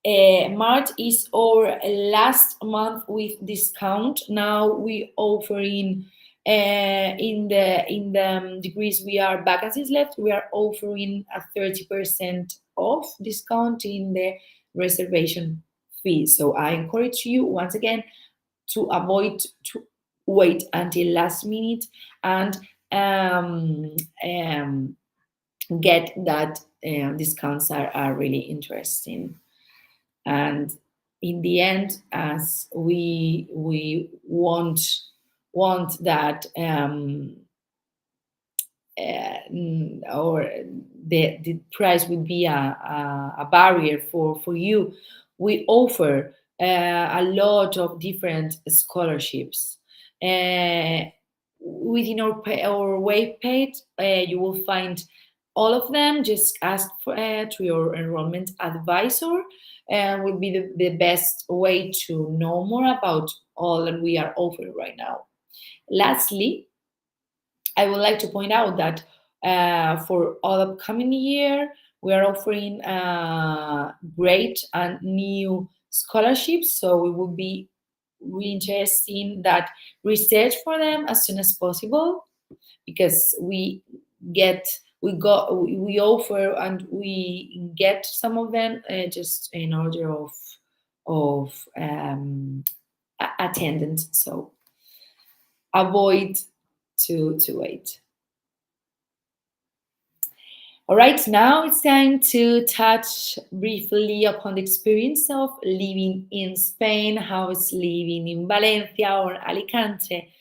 March is our last month with discount. Now we offering in the degrees we are vacancies left, we are offering a 30% off discount in the reservation fee. So I encourage you once again to avoid to wait until last minute and get that discounts are really interesting. And in the end, as we want that or the price would be a barrier for you, we offer a lot of different scholarships. Within our web page, you will find all of them. Just ask to your enrollment advisor, and will be the best way to know more about all that we are offering right now. Lastly, I would like to point out that for all upcoming year, we are offering great and new scholarships. So it would be really interesting that research for them as soon as possible, because we offer and we get some of them just in order of attendance. So avoid to wait. All right, now it's time to touch briefly upon the experience of living in Spain, how it's living in Valencia or Alicante,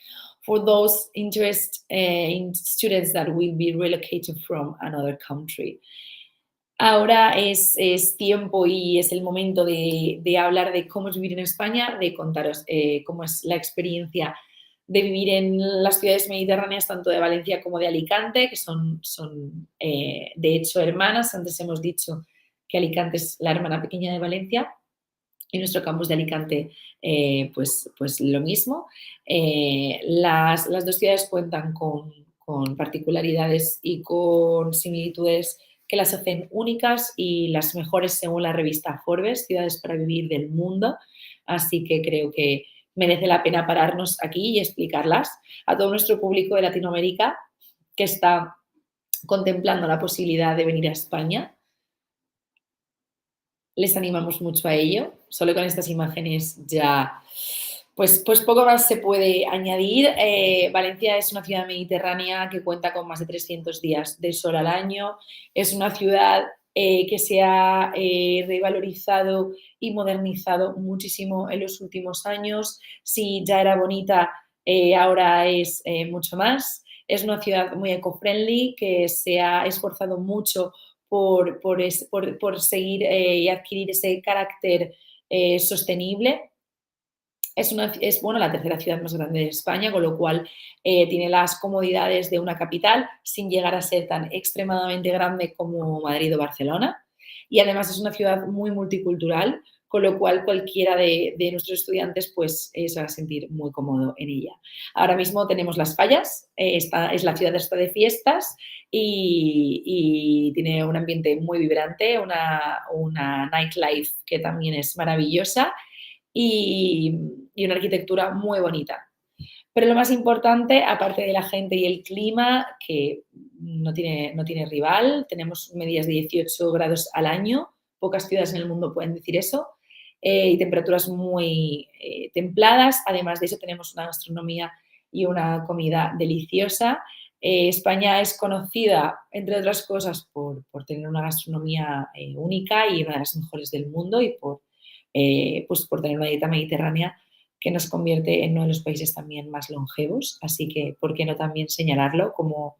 for those interested in students that will be relocated from another country. Ahora es tiempo y es el momento de hablar de cómo es vivir en España, de contaros cómo es la experiencia de vivir en las ciudades mediterráneas, tanto de Valencia como de Alicante, que son de hecho hermanas. Antes hemos dicho que Alicante es la hermana pequeña de Valencia y nuestro campus de Alicante pues lo mismo. Las dos ciudades cuentan con particularidades y con similitudes que las hacen únicas y las mejores según la revista Forbes, ciudades para vivir del mundo. Así que creo que merece la pena pararnos aquí y explicarlas a todo nuestro público de Latinoamérica que está contemplando la posibilidad de venir a España. Les animamos mucho a ello. Solo con estas imágenes ya, pues poco más se puede añadir. Valencia es una ciudad mediterránea que cuenta con más de 300 días de sol al año. Es una ciudad que se ha revalorizado y modernizado muchísimo en los últimos años. Si ya era bonita, ahora es mucho más. Es una ciudad muy eco-friendly que se ha esforzado mucho por seguir y adquirir ese carácter sostenible. Es la tercera ciudad más grande de España, con lo cual tiene las comodidades de una capital sin llegar a ser tan extremadamente grande como Madrid o Barcelona. Y además es una ciudad muy multicultural, con lo cual cualquiera de nuestros estudiantes pues se va a sentir muy cómodo en ella. Ahora mismo tenemos Las Fallas, es la ciudad esta de fiestas y tiene un ambiente muy vibrante, una nightlife que también es maravillosa y una arquitectura muy bonita. Pero lo más importante, aparte de la gente y el clima, que no tiene rival, tenemos medias de 18 grados al año, pocas ciudades en el mundo pueden decir eso, y temperaturas muy templadas. Además de eso, tenemos una gastronomía y una comida deliciosa. España es conocida, entre otras cosas, por tener una gastronomía única y una de las mejores del mundo y por tener una dieta mediterránea que nos convierte en uno de los países también más longevos. Así que, ¿por qué no también señalarlo como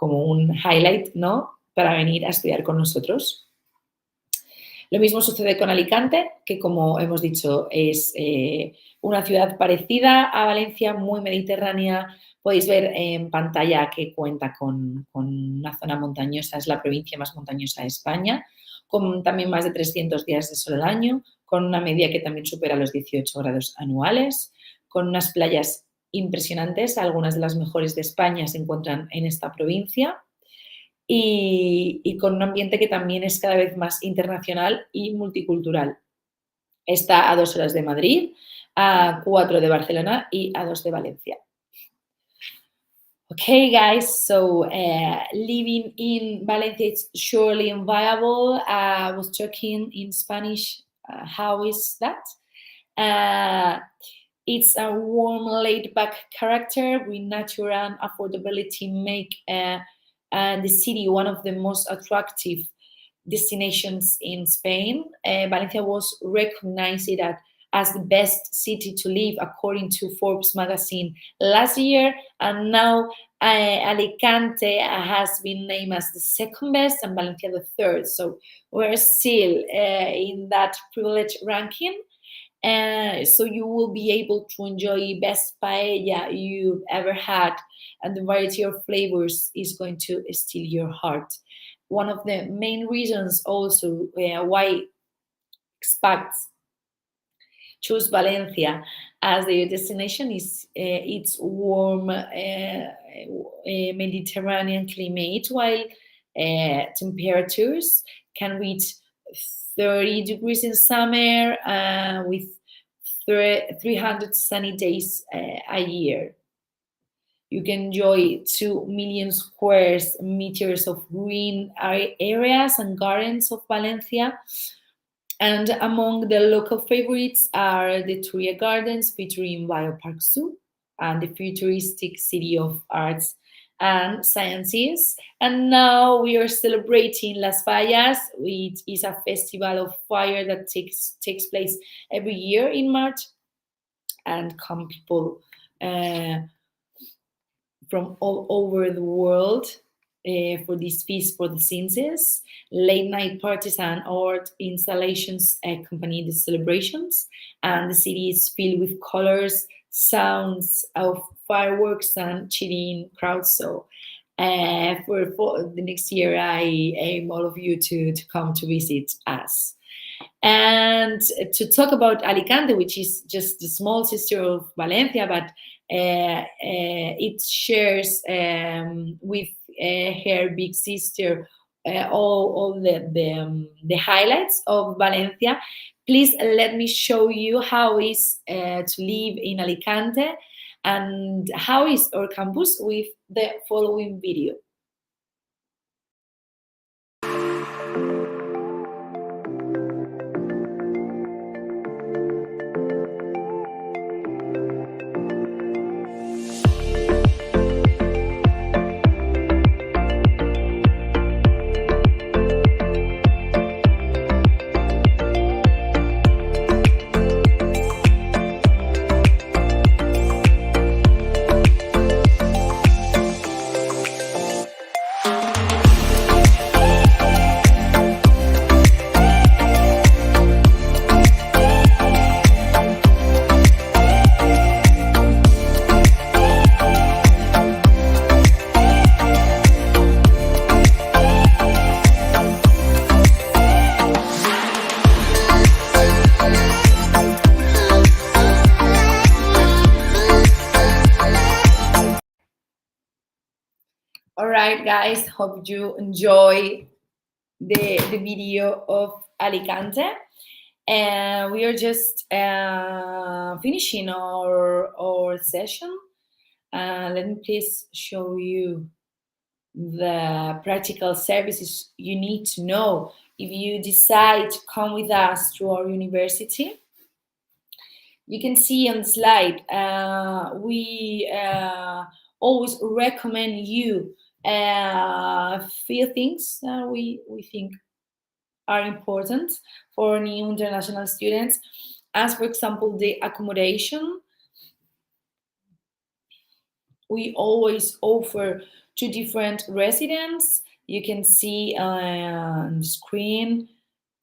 un highlight, ¿no?, para venir a estudiar con nosotros? Lo mismo sucede con Alicante, que como hemos dicho es una ciudad parecida a Valencia, muy mediterránea. Podéis ver en pantalla que cuenta con una zona montañosa, es la provincia más montañosa de España, con también más de 300 días de sol al año, con una media que también supera los 18 grados anuales, con unas playas impresionantes, algunas de las mejores de España se encuentran en esta provincia. Y con un ambiente que también es cada vez más internacional y multicultural. Está a 2 horas de Madrid, a 4 de Barcelona y a 2 de Valencia. Okay, guys, so living in Valencia is surely inviable. I was talking in Spanish. How is that? It's a warm, laid-back character with nature and affordability make the city one of the most attractive destinations in Spain. Valencia was recognized as the best city to live according to Forbes magazine last year, and now Alicante has been named as the second best and Valencia the third. So we're still in that privileged ranking. So you will be able to enjoy best paella you've ever had, and the variety of flavors is going to steal your heart. One of the main reasons also why expats choose Valencia as their destination is its warm Mediterranean climate, while temperatures can reach 30 degrees in summer with 300 sunny days a year. You can enjoy 2 million square meters of green areas and gardens of Valencia. And among the local favorites are the Turia Gardens featuring Biopark Zoo and the futuristic City of Arts and Sciences. And now we are celebrating Las Fallas, which is a festival of fire that takes place every year in March. And come people from all over the world for this feast for the senses. Late night parties and art installations accompany the celebrations, and the city is filled with colors, sounds of fireworks and cheering crowds. So for the next year, I aim all of you to come to visit us. And to talk about Alicante, which is just the small sister of Valencia, but it shares with her big sister all the highlights of Valencia. Please let me show you how it is to live in Alicante and how is our campus with the following video. All right, guys, hope you enjoy the video of Alicante. And we are just finishing our session. Let me please show you the practical services you need to know if you decide to come with us to our university. You can see on the slide, we always recommend you few things we think are important for new international students, as for example, the accommodation. We always offer 2 different residents. You can see on the screen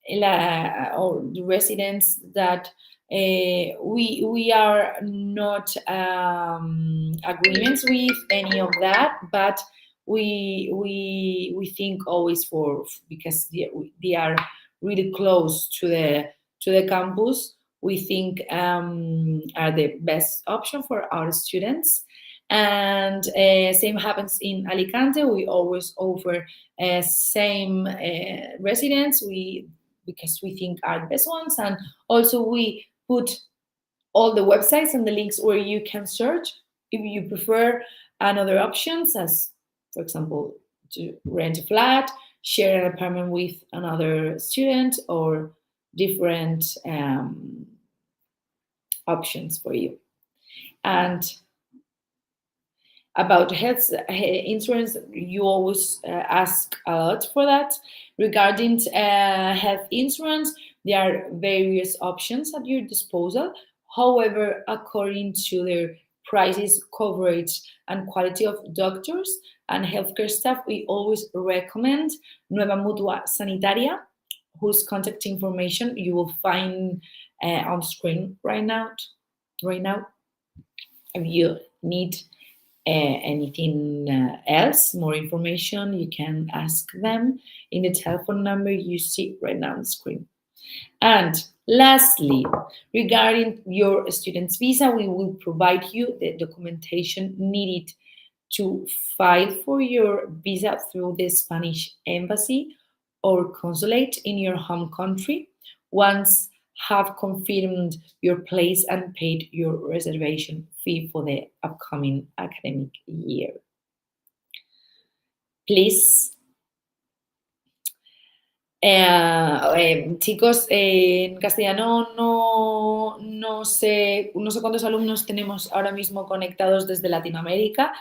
or the residents that we are not agreements with any of that, but we think always because they are really close to the campus. We think are the best option for our students. And same happens in Alicante. We always offer same residents because we think are the best ones, and also we put all the websites and the links where you can search if you prefer another options, as for example to rent a flat, share an apartment with another student, or different options for you. And about health insurance, you always ask a lot for that. Regarding health insurance, there are various options at your disposal. However, according to their prices, coverage, and quality of doctors and healthcare staff, we always recommend Nueva Mutua Sanitaria, whose contact information you will find on screen right now. If you need anything else, more information, you can ask them in the telephone number you see right now on the screen. And lastly, regarding your student's visa, we will provide you the documentation needed to file for your visa through the Spanish embassy or consulate in your home country once have confirmed your place and paid your reservation fee for the upcoming academic year. Please. Chicos, en castellano no sé cuántos alumnos tenemos ahora mismo conectados desde Latinoamérica,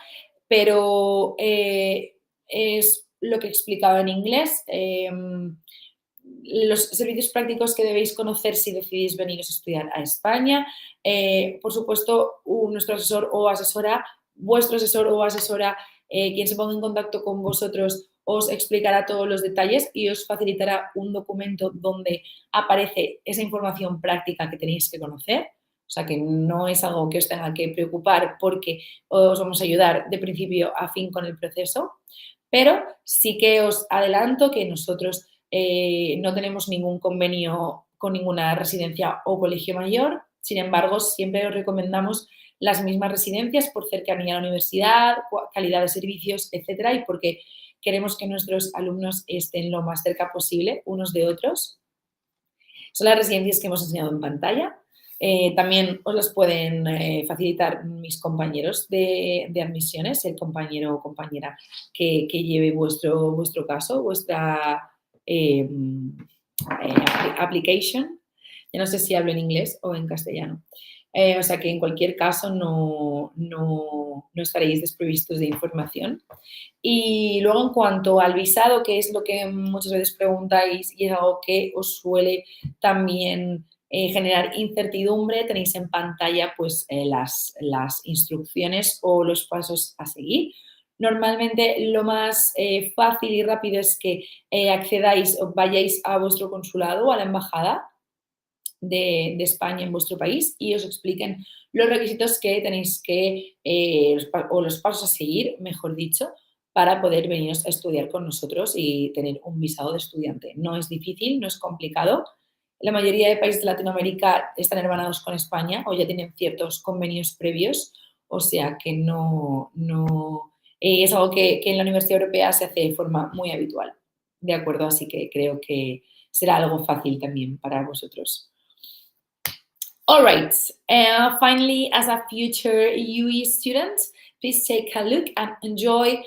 pero es lo que explicaba en inglés. Los servicios prácticos que debéis conocer si decidís veniros a estudiar a España. Por supuesto, nuestro asesor o asesora, vuestro asesor o asesora, quien se ponga en contacto con vosotros, os explicará todos los detalles y os facilitará un documento donde aparece esa información práctica que tenéis que conocer O sea que no es algo que os tenga que preocupar porque os vamos a ayudar de principio a fin con el proceso, pero sí que os adelanto que nosotros no tenemos ningún convenio con ninguna residencia o colegio mayor. Sin embargo, siempre os recomendamos las mismas residencias por cercanía a la universidad, calidad de servicios, etcétera, y porque queremos que nuestros alumnos estén lo más cerca posible unos de otros. Son las residencias que hemos enseñado en pantalla. También os las pueden facilitar mis compañeros de admisiones, el compañero o compañera que lleve vuestro caso, vuestra application. Ya no sé si hablo en inglés o en castellano. O sea que en cualquier caso no estaréis desprovistos de información. Y luego en cuanto al visado, que es lo que muchas veces preguntáis y es algo que os suele también generar incertidumbre, tenéis en pantalla pues las instrucciones o los pasos a seguir. Normalmente lo más fácil y rápido es que accedáis o vayáis a vuestro consulado o a la embajada de España en vuestro país y os expliquen los requisitos que tenéis que, o los pasos a seguir, mejor dicho, para poder venir a estudiar con nosotros y tener un visado de estudiante. No es difícil, no es complicado. La mayoría de países de Latinoamérica están hermanados con España o ya tienen ciertos convenios previos, o sea que es algo que en la Universidad Europea se hace de forma muy habitual. ¿De acuerdo? Así que creo que será algo fácil también para vosotros. All right. Finally, as a future UE student, please take a look and enjoy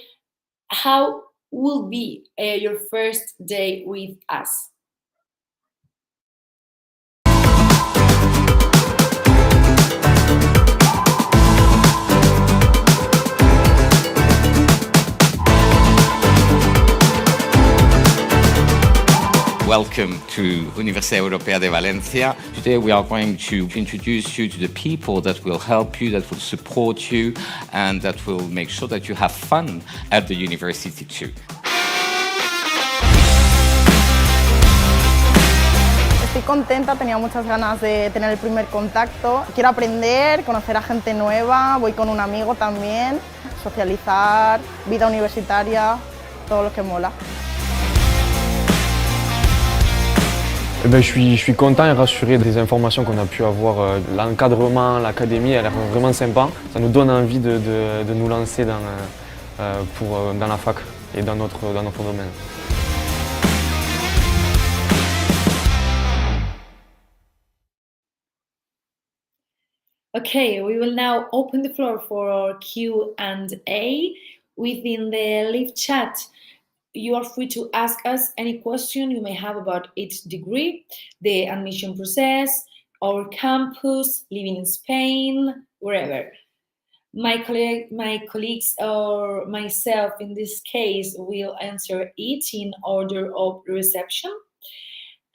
how will be your first day with us. Welcome to Universidad Europea de Valencia. Today we are going to introduce you to the people that will help you, that will support you, and that will make sure that you have fun at the university too. Estoy contenta, tenía muchas ganas de tener el primer contacto. Quiero aprender, conocer a gente nueva, voy con un amigo también, socializar, vida universitaria, todo lo que mola. Je suis content et rassuré des informations qu'on a pu avoir. L'encadrement, l'académie, elle a l'air vraiment sympa. Ça nous donne envie de nous lancer dans la fac et dans notre domaine. Okay, we will now open the floor for our Q&A within the live chat. You are free to ask us any question you may have about each degree, the admission process, our campus, living in Spain, wherever. My colleagues or myself in this case will answer each in order of reception.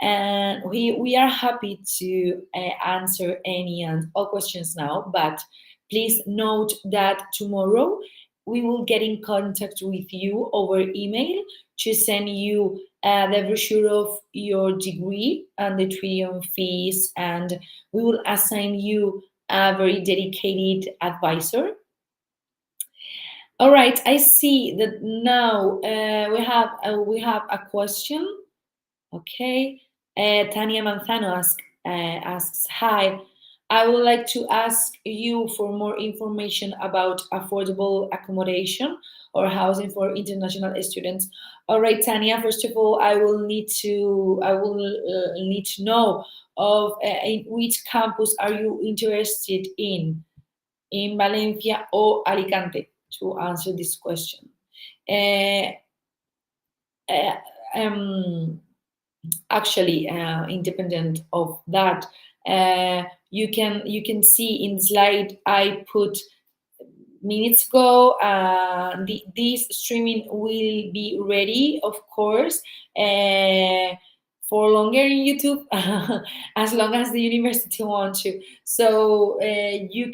And we are happy to answer any and all questions now, but please note that tomorrow we will get in contact with you over email to send you the brochure of your degree and the tuition fees, and we will assign you a very dedicated advisor. All right, I see that now we have a question. Okay, Tania Manzano asks, hi, I would like to ask you for more information about affordable accommodation or housing for international students. All right, Tania, first of all, I will need to know of in which campus are you interested in Valencia or Alicante, to answer this question. Actually, independent of that, you can see in the slide I put minutes ago. This streaming will be ready, of course, for longer in YouTube, as long as the university wants to. So you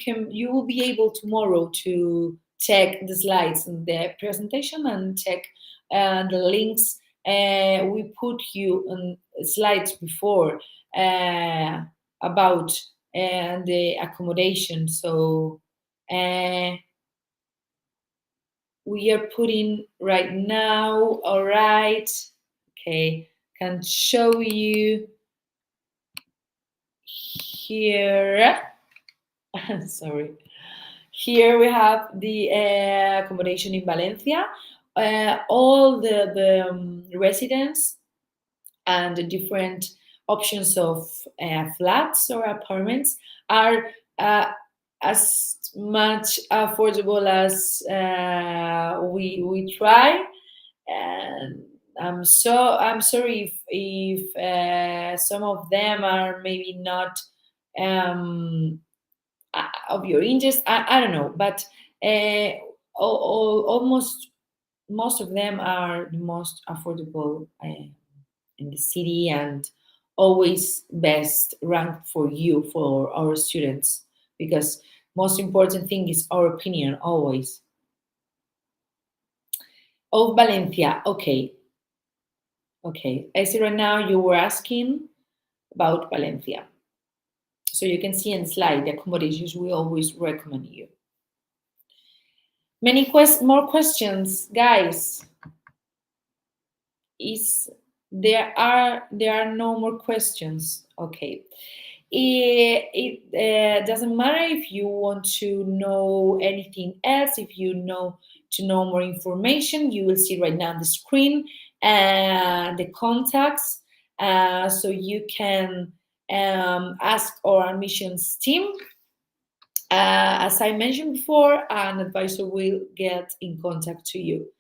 will be able tomorrow to check the slides and the presentation and check the links. We put you on slides before about and the accommodation. So we are putting right now, all right, okay, can show you here. Sorry. Here we have the accommodation in Valencia. All the residents and the different options of flats or apartments are as much affordable as we try. And I'm sorry if some of them are maybe not of your interest. I don't know, but almost most of them are the most affordable in the city, and always best ranked for you, for our students, because most important thing is our opinion always. Of Valencia, okay. I see right now you were asking about Valencia. So you can see in the slide the accommodations we always recommend you. Many more questions, guys. There are no more questions. Okay. It doesn't matter if you want to know anything else. If you to know more information, you will see right now on the screen the contacts, so you can ask our admissions team. As I mentioned before, an advisor will get in contact to you.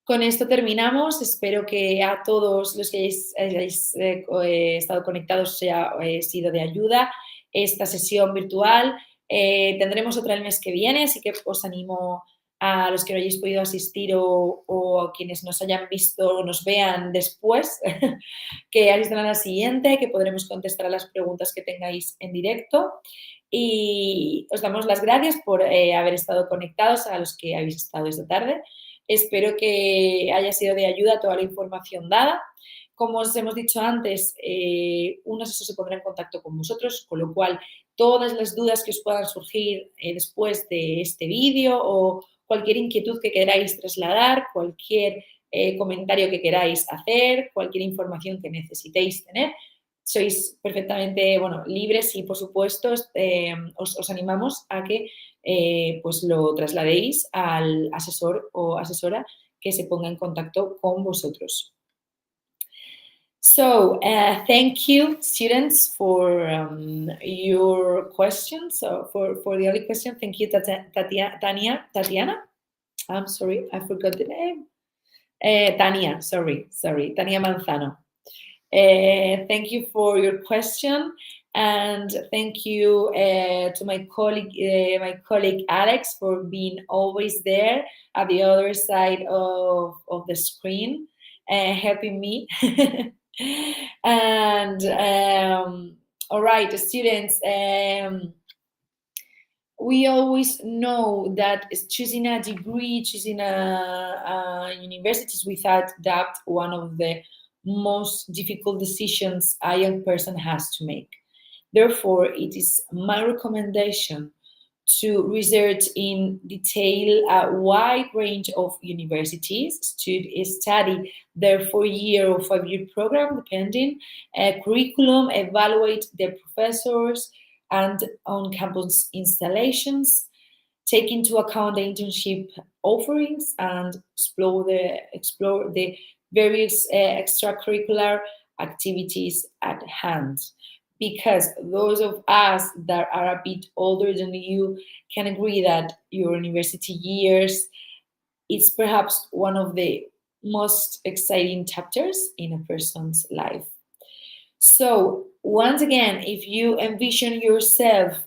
Con esto terminamos. Espero que a todos los que hayáis estado conectados os haya sido de ayuda esta sesión virtual. Tendremos otra el mes que viene, así que os animo a los que no hayáis podido asistir o a quienes nos hayan visto o nos vean después, que asistan a la siguiente, que podremos contestar a las preguntas que tengáis en directo. Y os damos las gracias por haber estado conectados, a los que habéis estado esta tarde. Espero que haya sido de ayuda toda la información dada. Como os hemos dicho antes, un asesor se pondrá en contacto con vosotros, con lo cual todas las dudas que os puedan surgir después de este vídeo o cualquier inquietud que queráis trasladar, cualquier comentario que queráis hacer, cualquier información que necesitéis tener, sois perfectamente libres y, por supuesto, os animamos a que pues lo trasladéis al asesor o asesora que se ponga en contacto con vosotros. So, thank you, students, for your questions. So for the only question, thank you, Tatiana. I'm sorry, I forgot the name. Tania, sorry, Tania Manzano. Thank you for your question, and thank you to my colleague Alex for being always there at the other side of the screen, helping me. And all right, students, we always know that choosing a degree, choosing a university is without doubt one of the most difficult decisions a young person has to make. Therefore, it is my recommendation to research in detail a wide range of universities, study their 4-year or 5-year program, depending, curriculum, evaluate their professors and on-campus installations, take into account the internship offerings, and explore the various extracurricular activities at hand. Because those of us that are a bit older than you can agree that your university years is perhaps one of the most exciting chapters in a person's life. So once again, if you envision yourself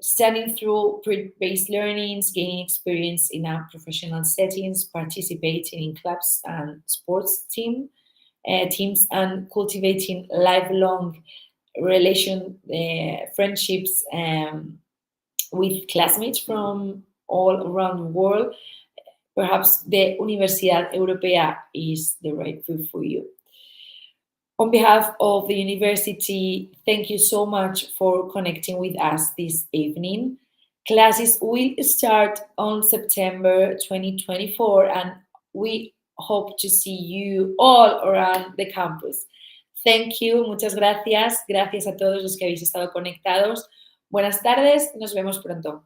studying through pre-based learnings, gaining experience in a professional settings, participating in clubs and sports teams, and cultivating lifelong friendships with classmates from all around the world, perhaps the Universidad Europea is the right fit for you. On behalf of the university, thank you so much for connecting with us this evening. Classes will start on September 2024, and we hope to see you all around the campus. Thank you, muchas gracias. Gracias a todos los que habéis estado conectados. Buenas tardes, nos vemos pronto.